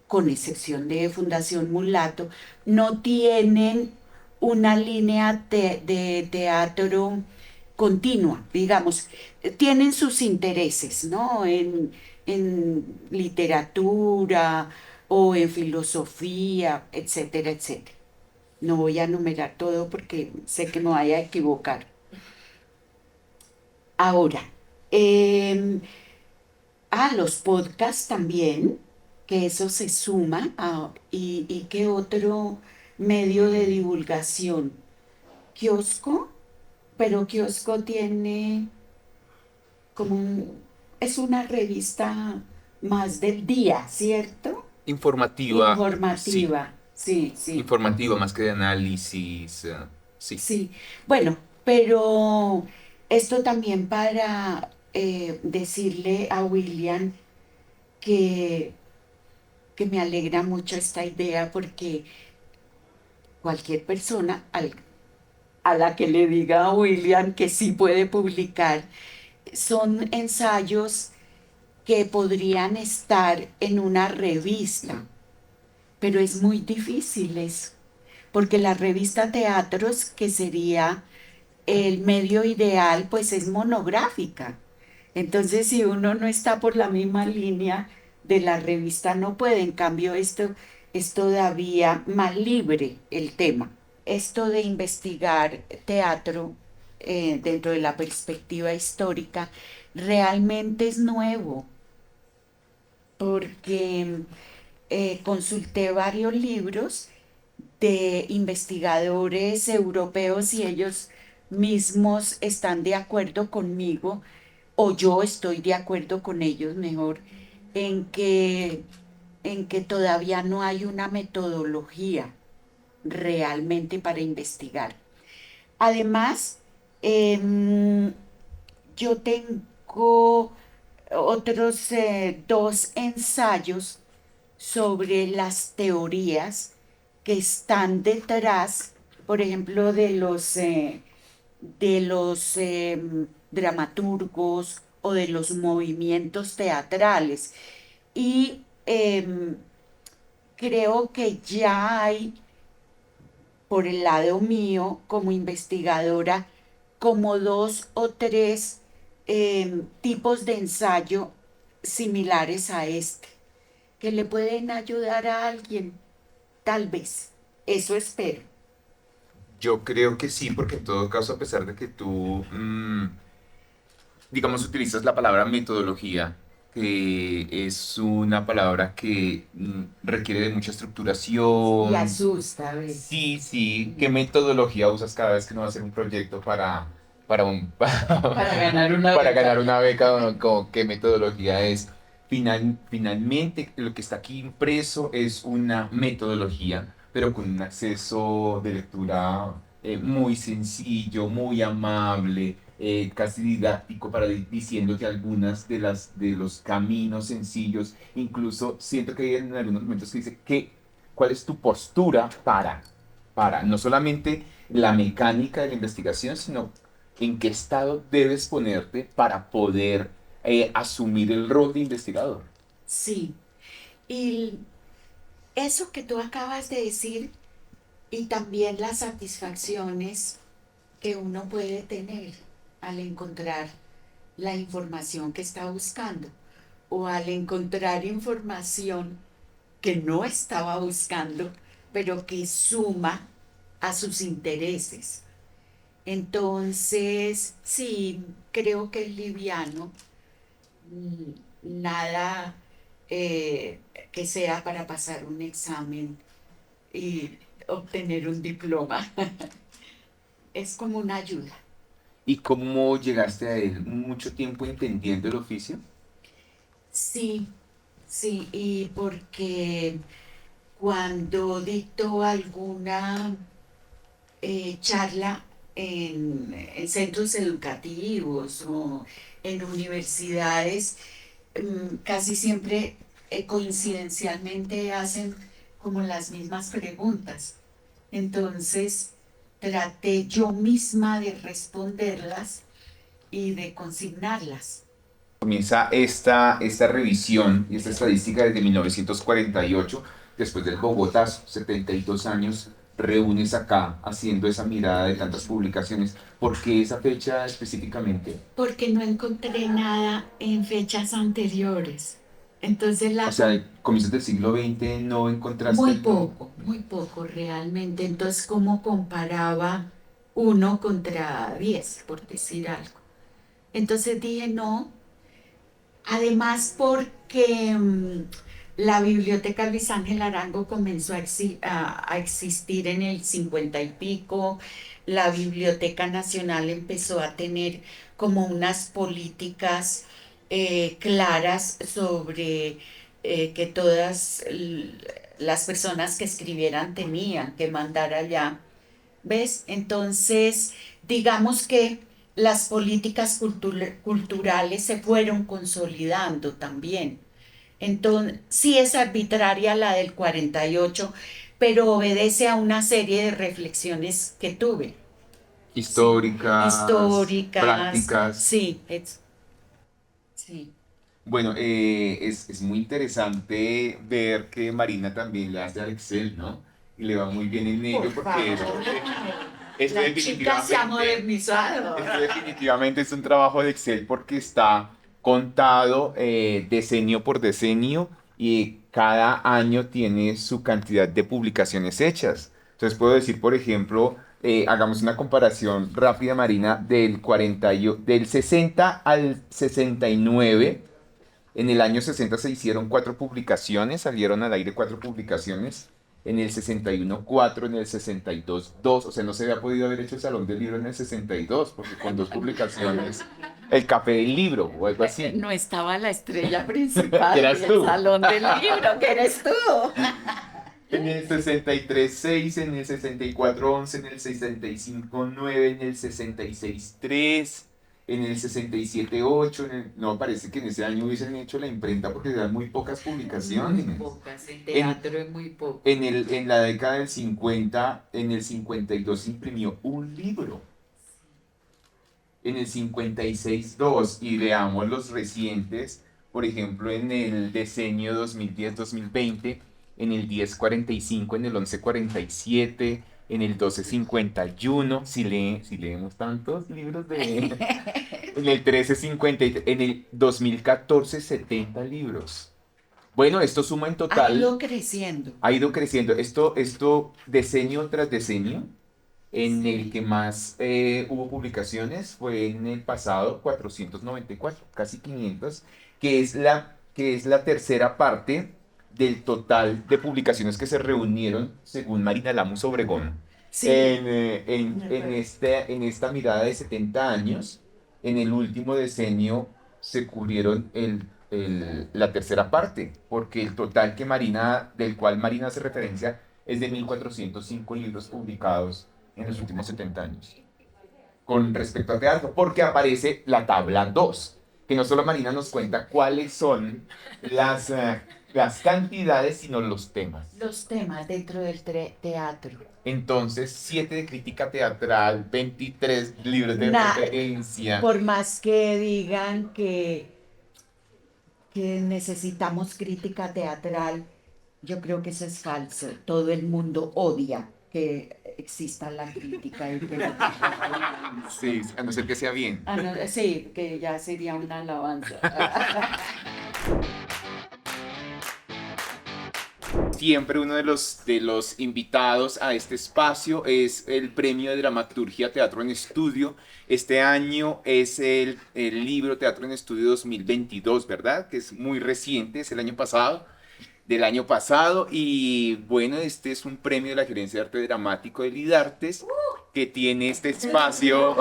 con excepción de Fundación Mulato, no tienen una línea de teatro continua, digamos, tienen sus intereses, ¿no? En literatura o en filosofía, etcétera, etcétera. No voy a enumerar todo porque sé que me voy a equivocar. Ahora, los podcasts también, que eso se suma y qué otro medio de divulgación. Kiosco, pero Kiosco tiene es una revista más del día, ¿cierto? informativa. Informativa, sí. Informativa más que de análisis. Sí. Sí, bueno, pero esto también para decirle a William que me alegra mucho esta idea, porque cualquier persona a la que le diga a William que sí puede publicar, son ensayos que podrían estar en una revista, pero es muy difícil eso, porque la revista Teatros, que sería el medio ideal, pues es monográfica. Entonces, si uno no está por la misma línea de la revista, no puede. En cambio, esto es todavía más libre el tema. Esto de investigar teatro dentro de la perspectiva histórica realmente es nuevo, porque consulté varios libros de investigadores europeos y ellos mismos están de acuerdo conmigo, o yo estoy de acuerdo con ellos mejor, en que todavía no hay una metodología realmente para investigar. Además, yo tengo otros 2 ensayos sobre las teorías que están detrás, por ejemplo, de los dramaturgos o de los movimientos teatrales. Y creo que ya hay, por el lado mío, como investigadora, como 2 o 3 tipos de ensayo similares a este, que le pueden ayudar a alguien, tal vez. Eso espero. Yo creo que sí, porque en todo caso, a pesar de que tú, digamos, utilizas la palabra metodología, que es una palabra que requiere de mucha Y estructuración. asusta a veces. Sí, sí. ¿Qué metodología usas cada vez que uno va a hacer un proyecto Para ganar una para beca. ganar una beca? ¿Qué metodología es? Finalmente, lo que está aquí impreso es una metodología, pero con un acceso de lectura muy sencillo, muy amable, casi didáctico, diciéndote algunas de los caminos sencillos. Incluso siento que hay en algunos momentos que dice cuál es tu postura para no solamente la mecánica de la investigación, sino en qué estado debes ponerte para poder asumir el rol de investigador. Sí. Y eso que tú acabas de decir, y también las satisfacciones que uno puede tener al encontrar la información que está buscando o al encontrar información que no estaba buscando, pero que suma a sus intereses. Entonces, sí, creo que es liviano, nada que sea para pasar un examen y obtener un diploma. Es como una ayuda. ¿Y cómo llegaste a él? ¿Mucho tiempo entendiendo el oficio? Sí, sí, y porque cuando dicto alguna charla en centros educativos o en universidades, casi siempre coincidencialmente hacen como las mismas preguntas. Entonces, traté yo misma de responderlas y de consignarlas. Comienza esta revisión y esta estadística desde 1948, después del Bogotazo, 72 años, reúnes acá haciendo esa mirada de tantas publicaciones. ¿Por qué esa fecha específicamente? Porque no encontré nada en fechas anteriores. Entonces O sea, comienzos del siglo XX no encontraste muy poco realmente. Entonces, ¿cómo comparaba 1 contra 10, por decir algo? Entonces dije no. Además, porque la Biblioteca Luis Ángel Arango comenzó a existir en el 50 y pico, la Biblioteca Nacional empezó a tener como unas políticas claras sobre que todas las personas que escribieran tenían que mandar allá. ¿Ves? Entonces, digamos que las políticas culturales se fueron consolidando también. Entonces, sí es arbitraria la del 48, pero obedece a una serie de reflexiones que tuve. históricas, prácticas. Sí, sí. Bueno, es muy interesante ver que Marina también le hace al Excel, ¿no? Y le va muy bien en ello porque esto La chica se ha modernizado. esto definitivamente es un trabajo de Excel porque está contado decenio por decenio y cada año tiene su cantidad de publicaciones hechas. Entonces puedo decir, por ejemplo, hagamos una comparación rápida, Marina, del 60 al 69. En el año 60 se hicieron 4 publicaciones, salieron al aire 4 publicaciones. En el 61 4, en el 62 2. O sea, no se había podido haber hecho el Salón del Libro en el 62, porque con 2 publicaciones, el Café del Libro o algo así. No estaba la estrella principal Eras del tú. Salón del Libro, que eres tú. En el 63 6, en el 64 11, en el 65 9, en el 66 3. En el 67 8, no, parece que en ese año hubiesen hecho la imprenta porque eran muy pocas publicaciones. Muy pocas, en teatro es muy poco. En la década del 50, en el 52 se imprimió un libro. en el 56.2 y veamos los recientes, por ejemplo, en el decenio 2010-2020, en el 10.45, en el 11.47, en el 12.51, si leemos tantos libros en el 13.50, en el 2014, 70 libros. Bueno, esto suma en Ha total, ido creciendo. ha ido creciendo. Esto decenio tras decenio, en el que más hubo publicaciones fue en el pasado 494, casi 500, que es la tercera parte del total de publicaciones que se reunieron, según Marina Lamus Obregón, Sí, en esta mirada de 70 años. En el último decenio se cubrieron la tercera parte, porque el total del cual Marina hace referencia es de 1.405 libros publicados en los últimos 70 años. Con respecto a teatro, porque aparece la tabla 2, que no solo Marina nos cuenta cuáles son las cantidades, sino los temas. los temas dentro del teatro. Entonces, 7 de crítica teatral, 23 libros de referencia. Por más que digan que necesitamos crítica teatral, yo creo que eso es falso. Todo el mundo odia que exista la crítica. Sí, a no ser que sea bien. Sí, que ya sería una alabanza. Siempre uno de los invitados a este espacio es el Premio de Dramaturgia Teatro en Estudio. Este año es el libro Teatro en Estudio 2022, ¿verdad? Que es muy reciente, es del año pasado. Y bueno, este es un premio de la Gerencia de Arte Dramático de Lidartes, que tiene este espacio,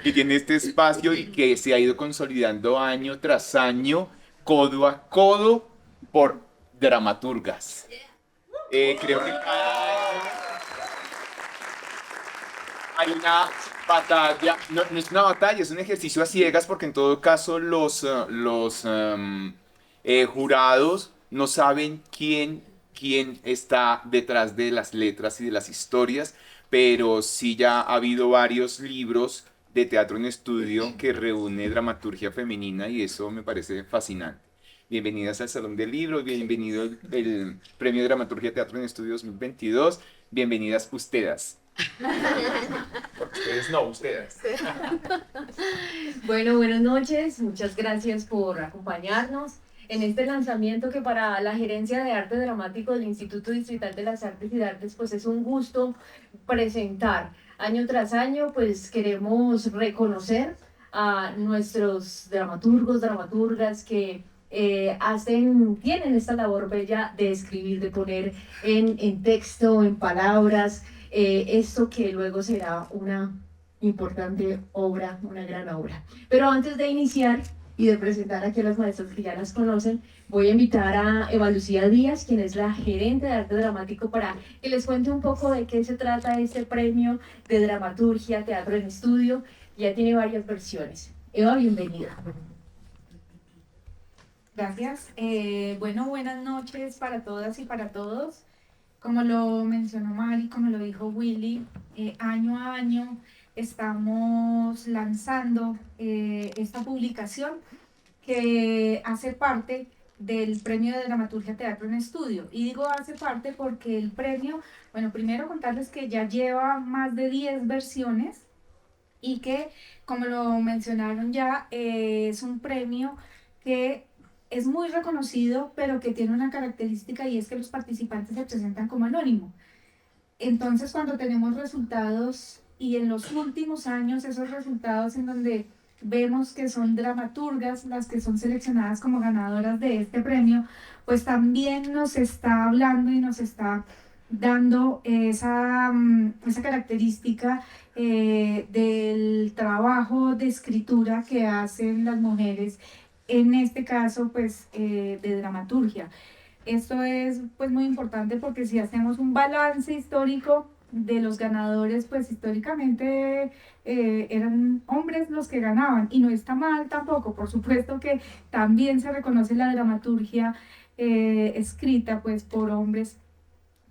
y que se ha ido consolidando año tras año, codo a codo, por dramaturgas. Creo que hay una batalla, no es una batalla, es un ejercicio a ciegas, porque en todo caso los jurados no saben quién está detrás de las letras y de las historias, pero sí ya ha habido varios libros de teatro en estudio que reúne dramaturgia femenina, y eso me parece fascinante. Bienvenidas al Salón del Libro, bienvenido el Premio de Dramaturgia Teatro en Estudio 2022, bienvenidas ustedes. Porque ustedes no, ustedes. Bueno, buenas noches, muchas gracias por acompañarnos en este lanzamiento que para la Gerencia de Arte Dramático del Instituto Distrital de las Artes y Artes pues es un gusto presentar. Año tras año pues queremos reconocer a nuestros dramaturgos, dramaturgas que tienen esta labor bella de escribir, de poner en texto, en palabras, esto que luego será una importante obra, una gran obra. Pero antes de iniciar y de presentar aquí a las maestras que ya las conocen, voy a invitar a Eva Lucía Díaz, quien es la gerente de arte dramático, para que les cuente un poco de qué se trata este premio de dramaturgia, teatro en estudio. Ya tiene varias versiones. Eva, bienvenida. Gracias. Bueno, buenas noches para todas y para todos. Como lo mencionó Mari, como lo dijo Willy, año a año estamos lanzando esta publicación que hace parte del Premio de Dramaturgia Teatro en Estudio. Y digo hace parte porque el premio, bueno, primero contarles que ya lleva más de 10 versiones y que, como lo mencionaron ya, es un premio que es muy reconocido, pero que tiene una característica, y es que los participantes se presentan como anónimo. Entonces, cuando tenemos resultados, y en los últimos años esos resultados en donde vemos que son dramaturgas las que son seleccionadas como ganadoras de este premio, pues también nos está hablando y nos está dando esa característica del trabajo de escritura que hacen las mujeres, en este caso pues de dramaturgia. Esto es pues muy importante porque si hacemos un balance histórico de los ganadores, pues históricamente eran hombres los que ganaban, y no está mal tampoco. Por supuesto que también se reconoce la dramaturgia escrita pues por hombres,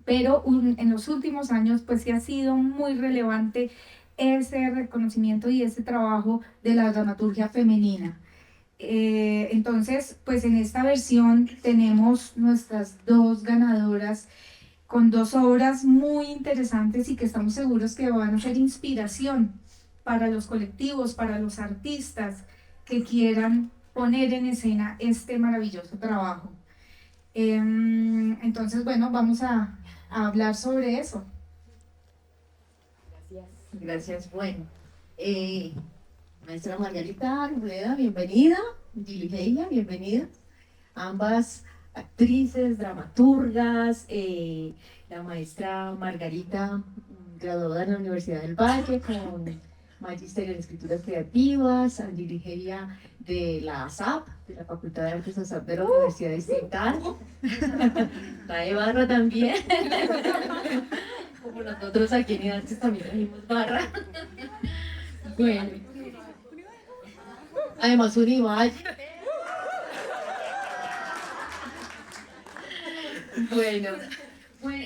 pero en los últimos años pues sí ha sido muy relevante ese reconocimiento y ese trabajo de la dramaturgia femenina. Entonces, pues en esta versión tenemos nuestras dos ganadoras con dos obras muy interesantes y que estamos seguros que van a ser inspiración para los colectivos, para los artistas que quieran poner en escena este maravilloso trabajo. Entonces, bueno, vamos a hablar sobre eso. Gracias. Bueno, maestra Margarita Arboleda, bienvenida. Diligeia, bienvenida. Ambas actrices, dramaturgas, la maestra Margarita, graduada en la Universidad del Valle con Magíster en Escrituras Creativas, Diligeia de la ASAP, de la Facultad de Artes ASAP de la Universidad Distrital. La de Barra también. Como nosotros aquí en Artes también tenemos Barra. Bueno. Además, Univalle. Bueno,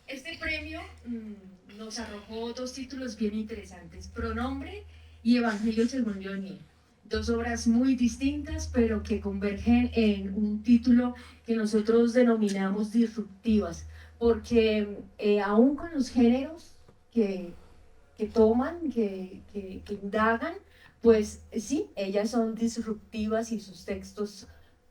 este premio nos arrojó dos títulos bien interesantes, Pronombre y Evangelio según Leonie. Dos obras muy distintas, pero que convergen en un título que nosotros denominamos disruptivas, porque aún con los géneros que toman, que indagan, pues sí, ellas son disruptivas y sus textos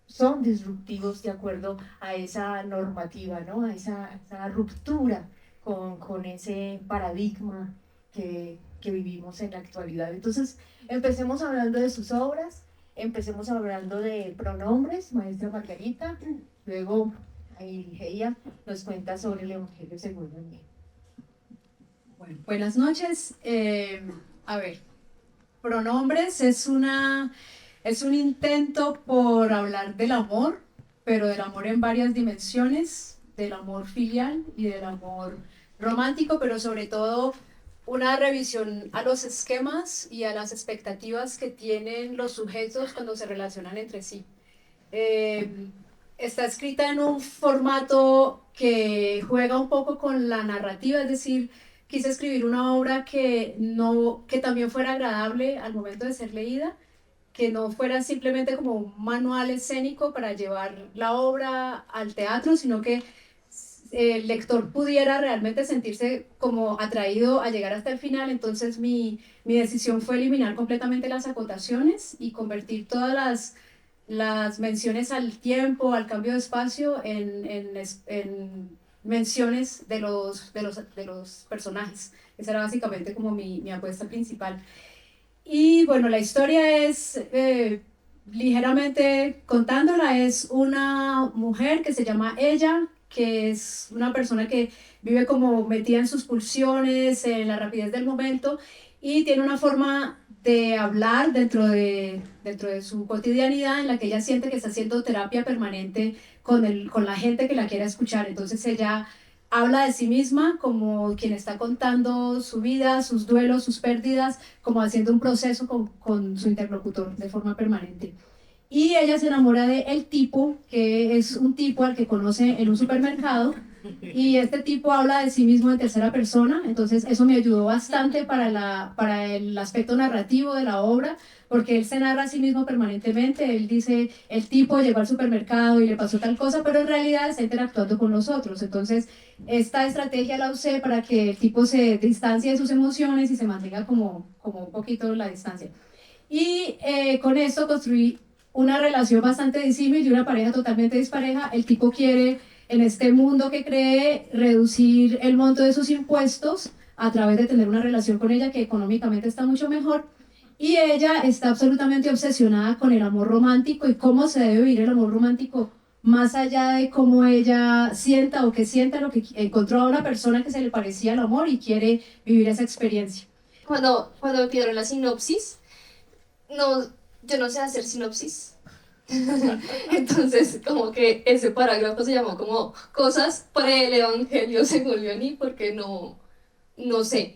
son disruptivos de acuerdo a esa normativa, ¿no? A esa ruptura con ese paradigma que vivimos en la actualidad. Entonces, empecemos hablando de sus obras, empecemos hablando de Pronombres, maestra Margarita, luego ella nos cuenta sobre el Evangelio según Leonie. Bueno, buenas noches. A ver, Pronombres es un intento por hablar del amor, pero del amor en varias dimensiones, del amor filial y del amor romántico, pero sobre todo una revisión a los esquemas y a las expectativas que tienen los sujetos cuando se relacionan entre sí. Está escrita en un formato que juega un poco con la narrativa, es decir, quise escribir una obra que también fuera agradable al momento de ser leída, que no fuera simplemente como un manual escénico para llevar la obra al teatro, sino que el lector pudiera realmente sentirse como atraído a llegar hasta el final. Entonces mi decisión fue eliminar completamente las acotaciones y convertir todas las menciones al tiempo, al cambio de espacio, en menciones de los personajes. Esa era básicamente como mi apuesta principal. Y bueno, la historia es, ligeramente contándola, es una mujer que se llama Ella, que es una persona que vive como metida en sus pulsiones, en la rapidez del momento, y tiene una forma de hablar dentro de su cotidianidad en la que ella siente que está haciendo terapia permanente con la gente que la quiera escuchar. Entonces ella habla de sí misma como quien está contando su vida, sus duelos, sus pérdidas, como haciendo un proceso con su interlocutor de forma permanente. Y ella se enamora de el tipo, que es un tipo al que conoce en un supermercado, y este tipo habla de sí mismo en tercera persona. Entonces eso me ayudó bastante para el aspecto narrativo de la obra, porque él se narra a sí mismo permanentemente. Él dice, el tipo llegó al supermercado y le pasó tal cosa, pero en realidad está interactuando con nosotros. Entonces esta estrategia la usé para que el tipo se distancie de sus emociones y se mantenga como un poquito la distancia. Y con esto construí una relación bastante disímil y una pareja totalmente dispareja. El tipo quiere, en este mundo que cree, reducir el monto de sus impuestos a través de tener una relación con ella que económicamente está mucho mejor, y ella está absolutamente obsesionada con el amor romántico y cómo se debe vivir el amor romántico más allá de cómo ella sienta o que sienta lo que encontró a una persona que se le parecía al amor y quiere vivir esa experiencia. Cuando me pidieron la sinopsis, yo no sé hacer sinopsis. Entonces, como que ese parágrafo se llamó como Cosas para el Evangelio según Leonie, porque no sé.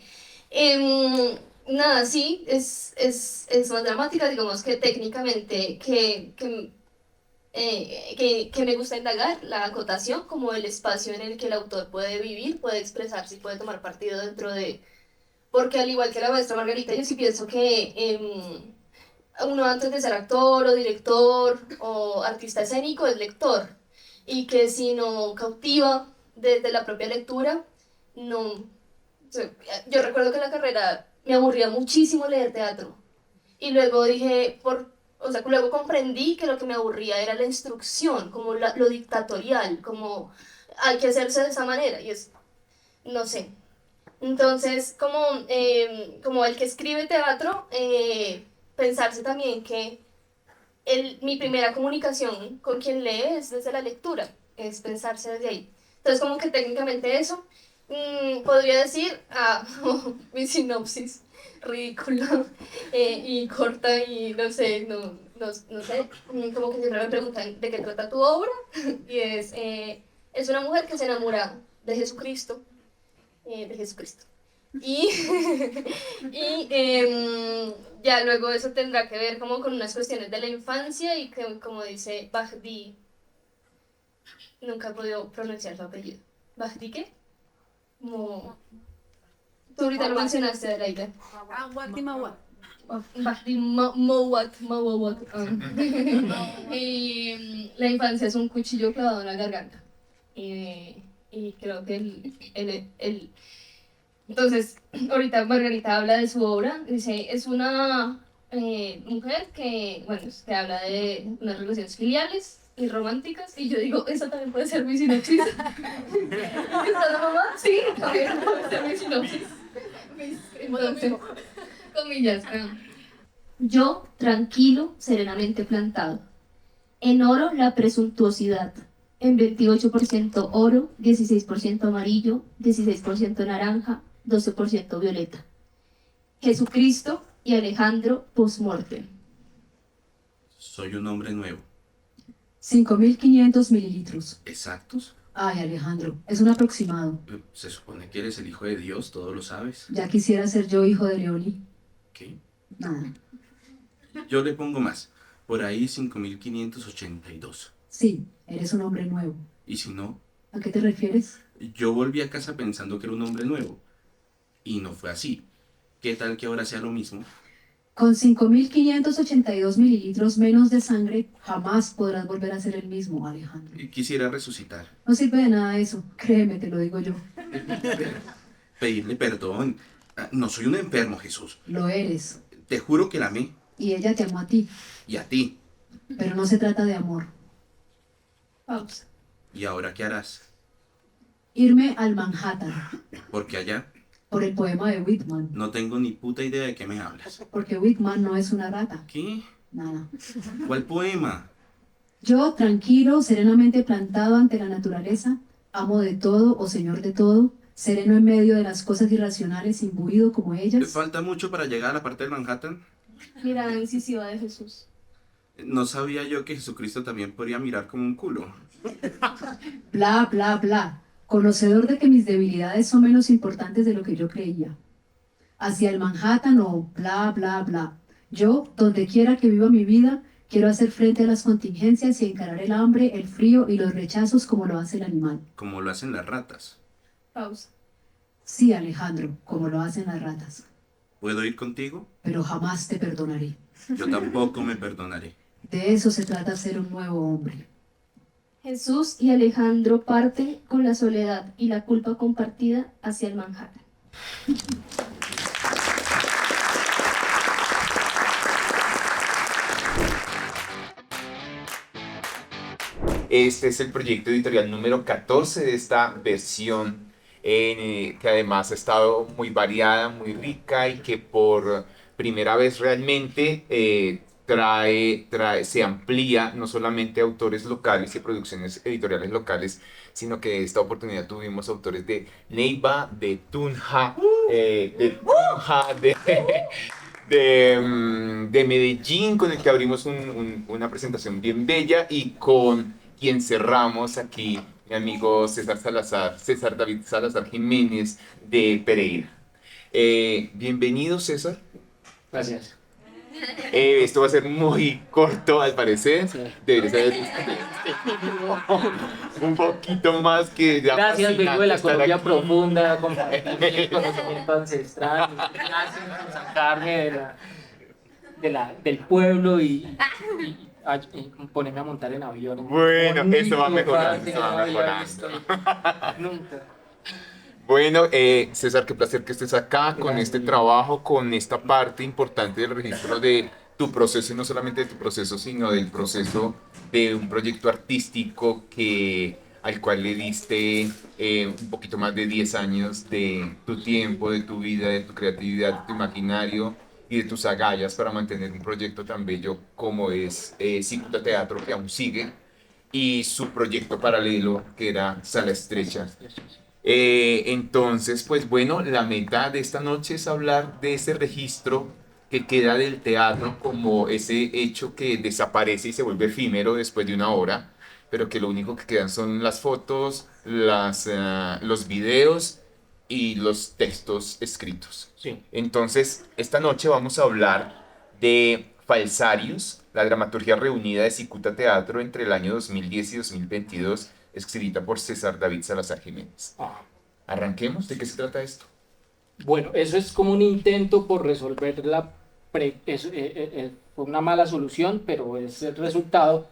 Nada, sí, es más dramática, digamos que técnicamente, que me gusta indagar la acotación, como el espacio en el que el autor puede vivir, puede expresarse y puede tomar partido dentro de porque al igual que la maestra Margarita, yo sí pienso que uno antes de ser actor o director o artista escénico es lector, y que si no cautiva desde la propia lectura, no... o sea, yo recuerdo que en la carrera me aburría muchísimo leer teatro, y luego dije, o sea, luego comprendí que lo que me aburría era la instrucción, como lo dictatorial, como hay que hacerse de esa manera, y es, no sé. Entonces, como el que escribe teatro, pensarse también que mi primera comunicación con quien lee es desde la lectura, es pensarse desde ahí. Entonces, como que técnicamente eso, podría decir, mi sinopsis ridícula y corta y no sé, no sé, como que siempre me preguntan de qué trata tu obra, y es una mujer que se enamora de Jesucristo, y, ya luego eso tendrá que ver como con unas cuestiones de la infancia y que, como dice Bahdi, nunca he podido pronunciar su apellido. ¿Bahdi qué? Tú ahorita lo mencionaste, Adelaida. Bahdi Mowat. La infancia es un cuchillo clavado en la garganta. Y creo que entonces, ahorita Margarita habla de su obra, dice, es una mujer que, bueno, que habla de unas relaciones filiales y románticas, y yo digo, esa también puede ser mi sinopsis. ¿Está la mamá? Sí, también puede ser mi sinopsis. Entonces, comillas. Yo, tranquilo, serenamente plantado. En oro, la presuntuosidad. En 28% oro, 16% amarillo, 16% naranja, 12% violeta. Jesucristo y Alejandro post-mortem. Soy un hombre nuevo. 5.500 mililitros. ¿Exactos? Ay, Alejandro, es un aproximado. Se supone que eres el hijo de Dios, todo lo sabes. Ya quisiera ser yo hijo de Leoni. ¿Qué? Nada. Yo le pongo más. Por ahí 5.582. Sí, eres un hombre nuevo. ¿Y si no? ¿A qué te refieres? Yo volví a casa pensando que era un hombre nuevo. Y no fue así. ¿Qué tal que ahora sea lo mismo? Con 5.582 mililitros menos de sangre, jamás podrás volver a ser el mismo, Alejandro. Quisiera resucitar. No sirve de nada eso, créeme, te lo digo yo. Pedirle perdón. No soy un enfermo, Jesús. Lo eres. Te juro que la amé. Y ella te amó a ti. Y a ti. Pero no se trata de amor. Pausa. ¿Y ahora qué harás? Irme al Manhattan. ¿Por qué allá? Por el poema de Whitman. No tengo ni puta idea de qué me hablas. Porque Whitman no es una rata. ¿Qué? Nada. ¿Cuál poema? Yo, tranquilo, serenamente plantado ante la naturaleza, amo de todo o señor de todo, sereno en medio de las cosas irracionales, imbuido como ellas. ¿Falta mucho para llegar a la parte de Manhattan? Mirada incisiva de Jesús. No sabía yo que Jesucristo también podría mirar como un culo. Bla, bla, bla. Conocedor de que mis debilidades son menos importantes de lo que yo creía. Hacia el Manhattan o bla, bla, bla. Yo, donde quiera que viva mi vida, quiero hacer frente a las contingencias y encarar el hambre, el frío y los rechazos como lo hace el animal. Como lo hacen las ratas. Pausa. Sí, Alejandro, como lo hacen las ratas. ¿Puedo ir contigo? Pero jamás te perdonaré. Yo tampoco me perdonaré. De eso se trata ser un nuevo hombre. Jesús y Alejandro parten con la soledad y la culpa compartida hacia el Manhattan. Este es el proyecto editorial número 14 de esta versión, que además ha estado muy variada, muy rica, y que por primera vez realmente se amplía no solamente a autores locales y producciones editoriales locales, sino que esta oportunidad tuvimos autores de Neiva, de Tunja, de Medellín, con el que abrimos una presentación bien bella, y con quien cerramos aquí, mi amigo César David Salazar Jiménez de Pereira. Bienvenido, César. Gracias. Esto va a ser muy corto al parecer. Debería ser un poquito más que ya Gracias, vengo de la estar Colombia aquí. profunda, compartir mi conocimiento ancestral. Gracias por sacarme del pueblo y ponerme a montar en aviones. Bueno, esto va Bonito, mejorando, parce, esto va no había mejorando. visto nunca. Bueno, César, qué placer que estés acá con Gracias. este trabajo, con esta parte importante del registro de tu proceso, y no solamente de tu proceso, sino del proceso de un proyecto artístico al cual le diste un poquito más de 10 años de tu tiempo, de tu vida, de tu creatividad, de tu imaginario y de tus agallas para mantener un proyecto tan bello como es Cicuta Teatro, que aún sigue, y su proyecto paralelo, que era Sala Estrecha. Entonces, pues bueno, la meta de esta noche es hablar de ese registro que queda del teatro como ese hecho que desaparece y se vuelve efímero después de una hora, pero que lo único que quedan son las fotos, los videos y los textos escritos. Sí. Entonces, esta noche vamos a hablar de Falsarios, la dramaturgia reunida de Cicuta Teatro entre el año 2010 y 2022, escrita por César David Salazar Jiménez. Arranquemos, ¿de qué se trata esto? Bueno, eso es como un intento por resolver fue una mala solución, pero es el resultado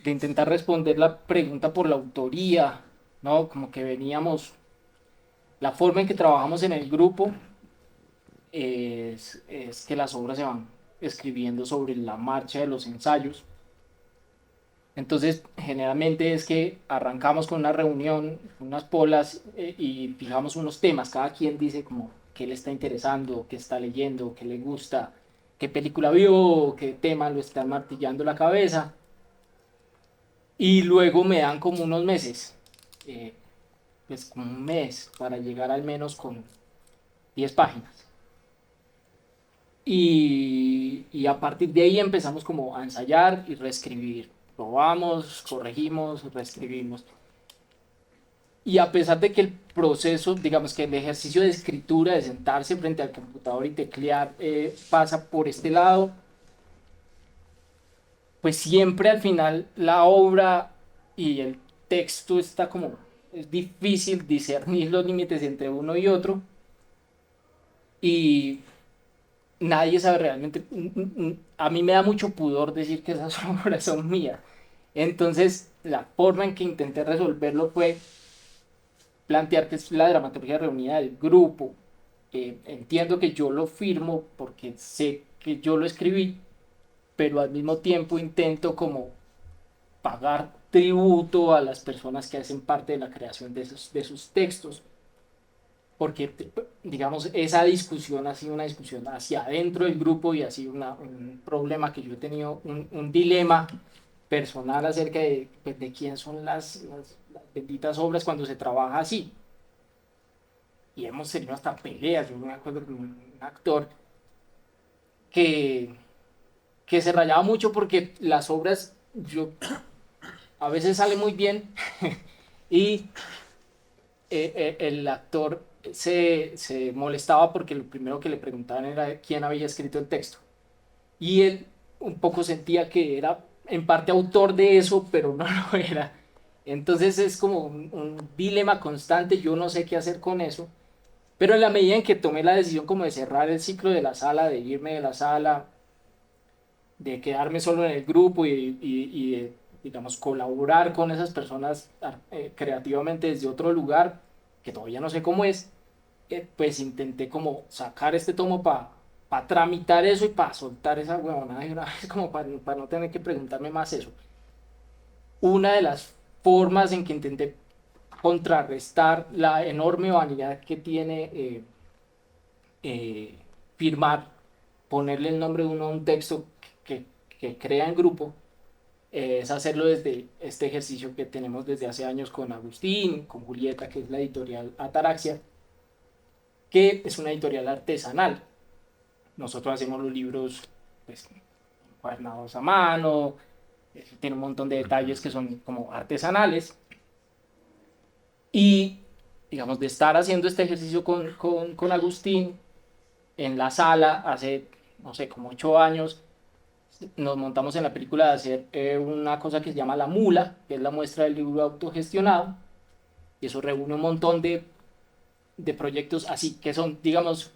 de intentar responder la pregunta por la autoría, ¿no? Como que la forma en que trabajamos en el grupo es que las obras se van escribiendo sobre la marcha de los ensayos. Entonces, generalmente es que arrancamos con una reunión, unas polas y fijamos unos temas. Cada quien dice como qué le está interesando, qué está leyendo, qué le gusta, qué película vio, qué tema lo está martillando la cabeza. Y luego me dan como unos meses, pues como un mes para llegar al menos con 10 páginas. Y a partir de ahí empezamos como a ensayar y reescribir. Probamos, corregimos, reescribimos. Y a pesar de que el proceso, digamos que el ejercicio de escritura, de sentarse frente al computador y teclear, pasa por este lado, pues siempre al final la obra y el texto está como, es difícil discernir los límites entre uno y otro. Y nadie sabe realmente, a mí me da mucho pudor decir que esas obras son mías. Entonces, la forma en que intenté resolverlo fue plantear que es la dramaturgia reunida del grupo. Entiendo que yo lo firmo porque sé que yo lo escribí, pero al mismo tiempo intento como pagar tributo a las personas que hacen parte de la creación de esos textos. Porque, digamos, esa discusión ha sido una discusión hacia adentro del grupo y ha sido un problema que yo he tenido, un dilema personal acerca pues, de quién son las benditas obras cuando se trabaja así. Y hemos tenido hasta peleas. Yo me acuerdo de un actor que se rayaba mucho porque las obras, a veces sale muy bien y el actor se molestaba porque lo primero que le preguntaban era quién había escrito el texto. Y él un poco sentía que era en parte autor de eso, pero no lo era. Entonces es como un dilema constante, yo no sé qué hacer con eso. Pero en la medida en que tomé la decisión como de cerrar el ciclo de la sala, de irme de la sala, de quedarme solo en el grupo y de, digamos, colaborar con esas personas creativamente desde otro lugar, que todavía no sé cómo es, pues intenté como sacar este tomo para tramitar eso y para soltar esa huevonada de una vez, como para no tener que preguntarme más eso. Una de las formas en que intenté contrarrestar la enorme vanidad que tiene firmar, ponerle el nombre de uno a un texto que crea en grupo, es hacerlo desde este ejercicio que tenemos desde hace años con Agustín, con Julieta, que es la editorial Ataraxia, que es una editorial artesanal. Nosotros hacemos los libros pues, encuadernados a mano, tiene un montón de detalles que son como artesanales. Y, digamos, de estar haciendo este ejercicio con Agustín en la sala hace no sé, como 8 años, nos montamos en la película de hacer una cosa que se llama La Mula, que es la muestra del libro autogestionado, y eso reúne un montón de proyectos así, que son, digamos,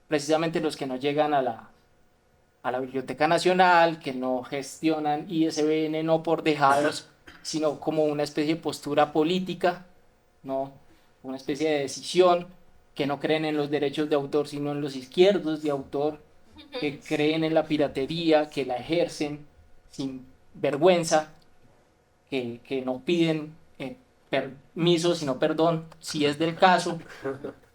precisamente los que no llegan a la Biblioteca Nacional, que no gestionan ISBN no por dejados, sino como una especie de postura política, ¿no? Una especie de decisión, que no creen en los derechos de autor, sino en los izquierdos de autor, que creen en la piratería, que la ejercen sin vergüenza, que no piden permiso, sino perdón, si es del caso.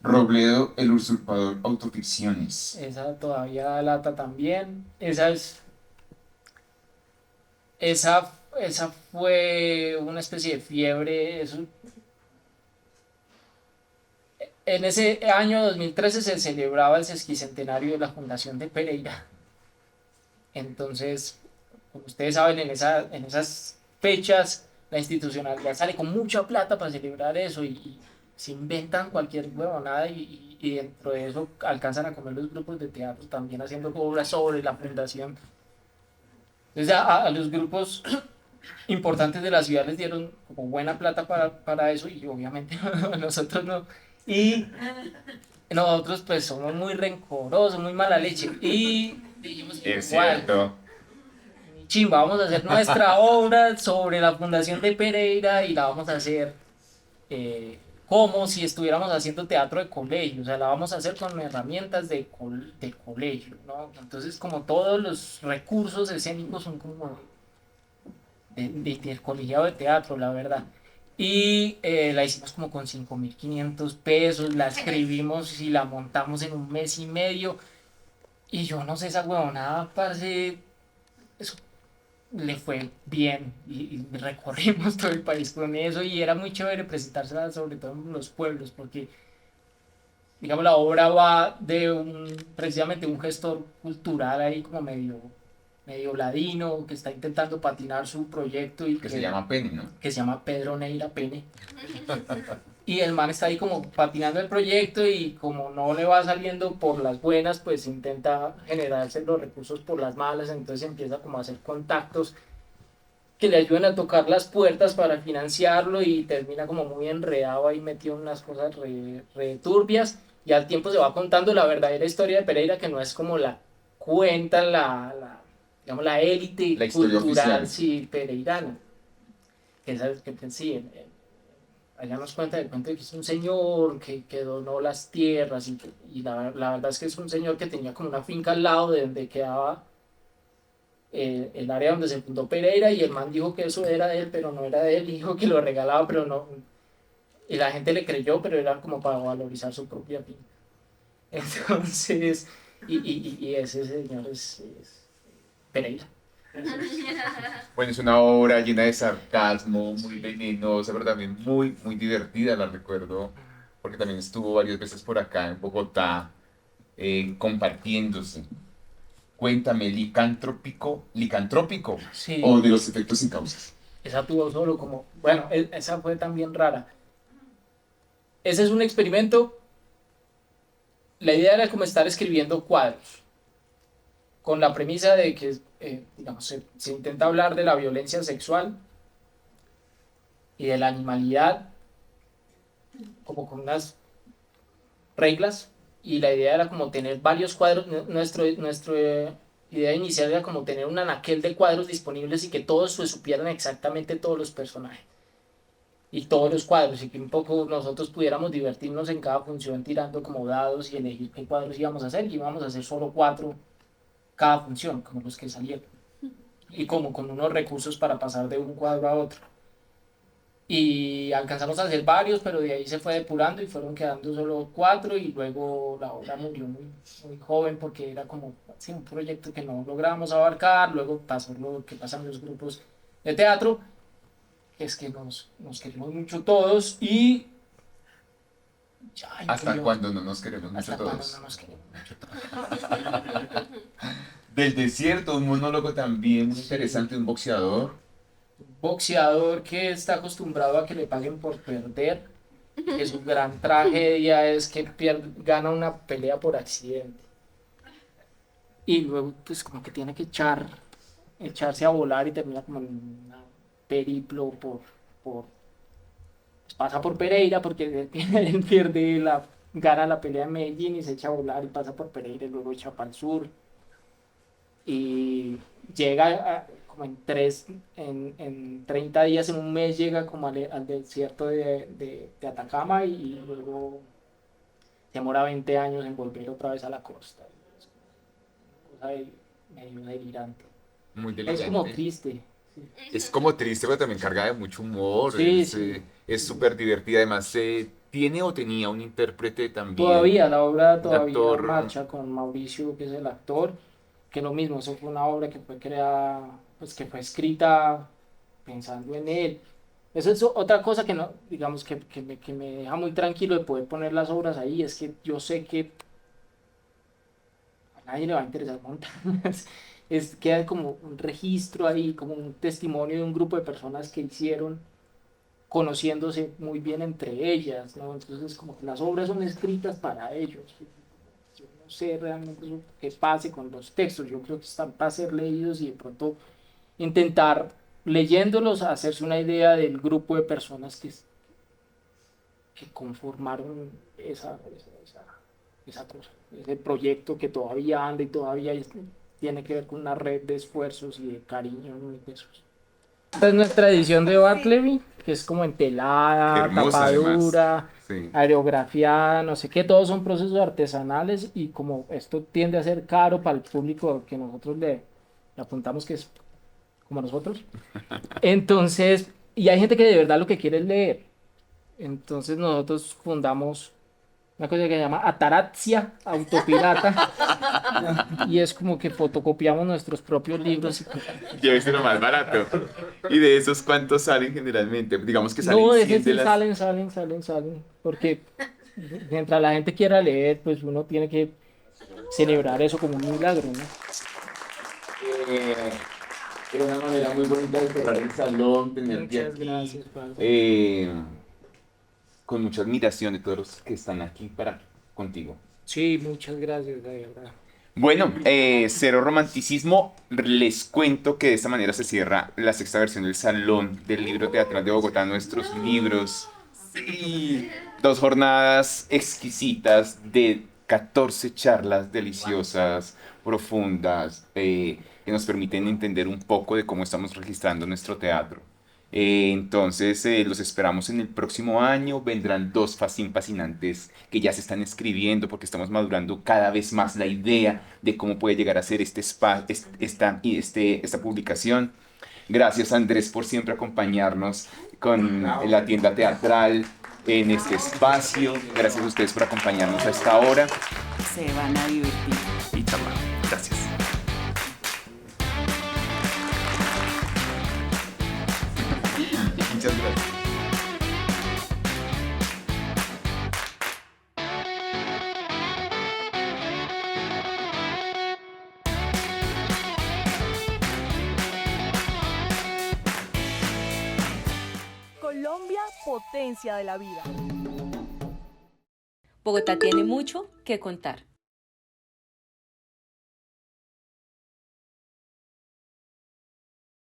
Robledo, el usurpador, autoficciones. Esa todavía lata también. Esa fue una especie de fiebre. En ese año 2013 se celebraba el sesquicentenario de la Fundación de Pereira. Entonces, como ustedes saben, en esas fechas la institucionalidad sale con mucha plata para celebrar eso y se inventan cualquier huevonada y dentro de eso alcanzan a comer los grupos de teatro también haciendo obras sobre la fundación. Entonces a los grupos importantes de la ciudad les dieron como buena plata para eso y obviamente a nosotros no. Y nosotros pues somos muy rencorosos, muy mala leche y dijimos Es igual, cierto. chimba, vamos a hacer nuestra obra sobre la Fundación de Pereira y la vamos a hacer como si estuviéramos haciendo teatro de colegio, o sea, la vamos a hacer con herramientas de colegio, ¿no? Entonces, como todos los recursos escénicos son como del colegiado de teatro, la verdad. Y la hicimos como con 5.500 pesos, la escribimos y la montamos en un mes y medio. Y yo no sé, esa huevonada, parce, eso le fue bien y recorrimos todo el país con eso y era muy chévere presentársela sobre todo en los pueblos porque digamos la obra va de precisamente un gestor cultural ahí como medio ladino que está intentando patinar su proyecto y Que se llama Pene, ¿no? que se llama Pedro Neira Pene. Y el man está ahí como patinando el proyecto y como no le va saliendo por las buenas, pues intenta generarse los recursos por las malas, entonces empieza como a hacer contactos que le ayuden a tocar las puertas para financiarlo y termina como muy enredado ahí metido en unas cosas re turbias y al tiempo se va contando la verdadera historia de Pereira que no es como la cuenta digamos la élite La historia cultural oficial. sí, pereirana. Que sabes que sí, allá nos cuenta del cuento de que es un señor que donó las tierras y la verdad es que es un señor que tenía como una finca al lado de donde quedaba el área donde se fundó Pereira y el man dijo que eso era de él, pero no era de él, dijo que lo regalaba, pero no. Y la gente le creyó, pero era como para valorizar su propia finca. Entonces, y ese señor es Pereira. Bueno, es una obra llena de sarcasmo, muy venenosa, pero también muy, muy divertida, la recuerdo, porque también estuvo varias veces por acá en Bogotá compartiéndose. Cuéntame, licantrópico Sí. o de los efectos sin causas. Esa tuvo solo como, bueno, esa fue también rara. Ese es un experimento. La idea era como estar escribiendo cuadros, con la premisa de que, digamos, se intenta hablar de la violencia sexual y de la animalidad, como con unas reglas, y la idea era como tener varios cuadros. Nuestra idea inicial era como tener un anaquel de cuadros disponibles y que todos se supieran exactamente todos los personajes y todos los cuadros y que un poco nosotros pudiéramos divertirnos en cada función tirando como dados y elegir qué cuadros íbamos a hacer y íbamos a hacer solo 4 cada función, como los que salieron y como con unos recursos para pasar de un cuadro a otro y alcanzamos a hacer varios, pero de ahí se fue depurando y fueron quedando solo 4 y luego la obra murió muy, muy joven porque era como sí, un proyecto que no logramos abarcar. Luego pasó lo que pasa en los grupos de teatro, que es que nos queremos mucho todos y ya, ¿Hasta cuándo no nos queremos mucho hasta todos? cuándo no nos queremos mucho todos. Del desierto, un monólogo también muy interesante de un boxeador. Boxeador que está acostumbrado a que le paguen por perder, que su gran tragedia es que gana una pelea por accidente. y luego pues como que tiene que echarse a volar y termina como en un periplo por pues pasa por Pereira porque él gana la pelea en Medellín y se echa a volar y pasa por Pereira y luego echa para el sur y llega como en 30 días, en un mes llega como al desierto de Atacama y luego demora 20 años en volver otra vez a la costa. Es una cosa medio delirante. Muy Es delirante. como triste. Es como triste, pero también carga de mucho humor. Sí, es sí. es súper divertida. Además, tiene o tenía un intérprete también. Todavía, la obra un todavía actor. marcha con Mauricio, que es el actor, que lo mismo, eso fue una obra que fue creada, pues que fue escrita pensando en él. Eso es otra cosa que no, digamos, que me deja muy tranquilo de poder poner las obras ahí, es que yo sé que a nadie le va a interesar montarlas. Queda como un registro ahí, como un testimonio de un grupo de personas que hicieron conociéndose muy bien entre ellas, ¿no? Entonces como que las obras son escritas para ellos. Yo no sé realmente qué pase con los textos, yo creo que están para ser leídos y de pronto intentar leyéndolos hacerse una idea del grupo de personas que conformaron esa cosa, ese proyecto que todavía anda y todavía tiene que ver con una red de esfuerzos y de cariño, ¿no? Y de esos. Esta es nuestra edición de Bartleby, que es como entelada, Hermosa, tapadura, además. Sí. aerografiada, no sé qué, todos son procesos artesanales y como esto tiende a ser caro para el público que nosotros le apuntamos que es como nosotros, entonces, y hay gente que de verdad lo que quiere es leer, entonces nosotros fundamos una cosa que se llama Ataraxia Autopirata y es como que fotocopiamos nuestros propios libros. Llévese lo más barato. ¿Y de esos cuántos salen generalmente? Digamos que salen No, de 100 ese de sí las... salen, porque mientras la gente quiera leer, pues uno tiene que celebrar eso como un milagro, ¿no? Era una manera muy bonita de cerrar el salón, tenerte Muchas aquí. gracias, Pablo. Con mucha admiración de todos los que están aquí contigo. Sí, muchas gracias, de verdad. Bueno, cero romanticismo. Les cuento que de esta manera se cierra la sexta versión del Salón del Libro Teatral de Bogotá, nuestros libros. Sí. 2 jornadas exquisitas de 14 charlas deliciosas, profundas, que nos permiten entender un poco de cómo estamos registrando nuestro teatro. Entonces, los esperamos en el próximo año. Vendrán 2 fascinantes que ya se están escribiendo porque estamos madurando cada vez más la idea de cómo puede llegar a ser esta publicación. Gracias, Andrés, por siempre acompañarnos con la tienda teatral en este espacio. Gracias a ustedes por acompañarnos a esta hora. Se van a divertir. Y charlar. Gracias. Muchas gracias. Colombia, potencia de la vida. Bogotá tiene mucho que contar.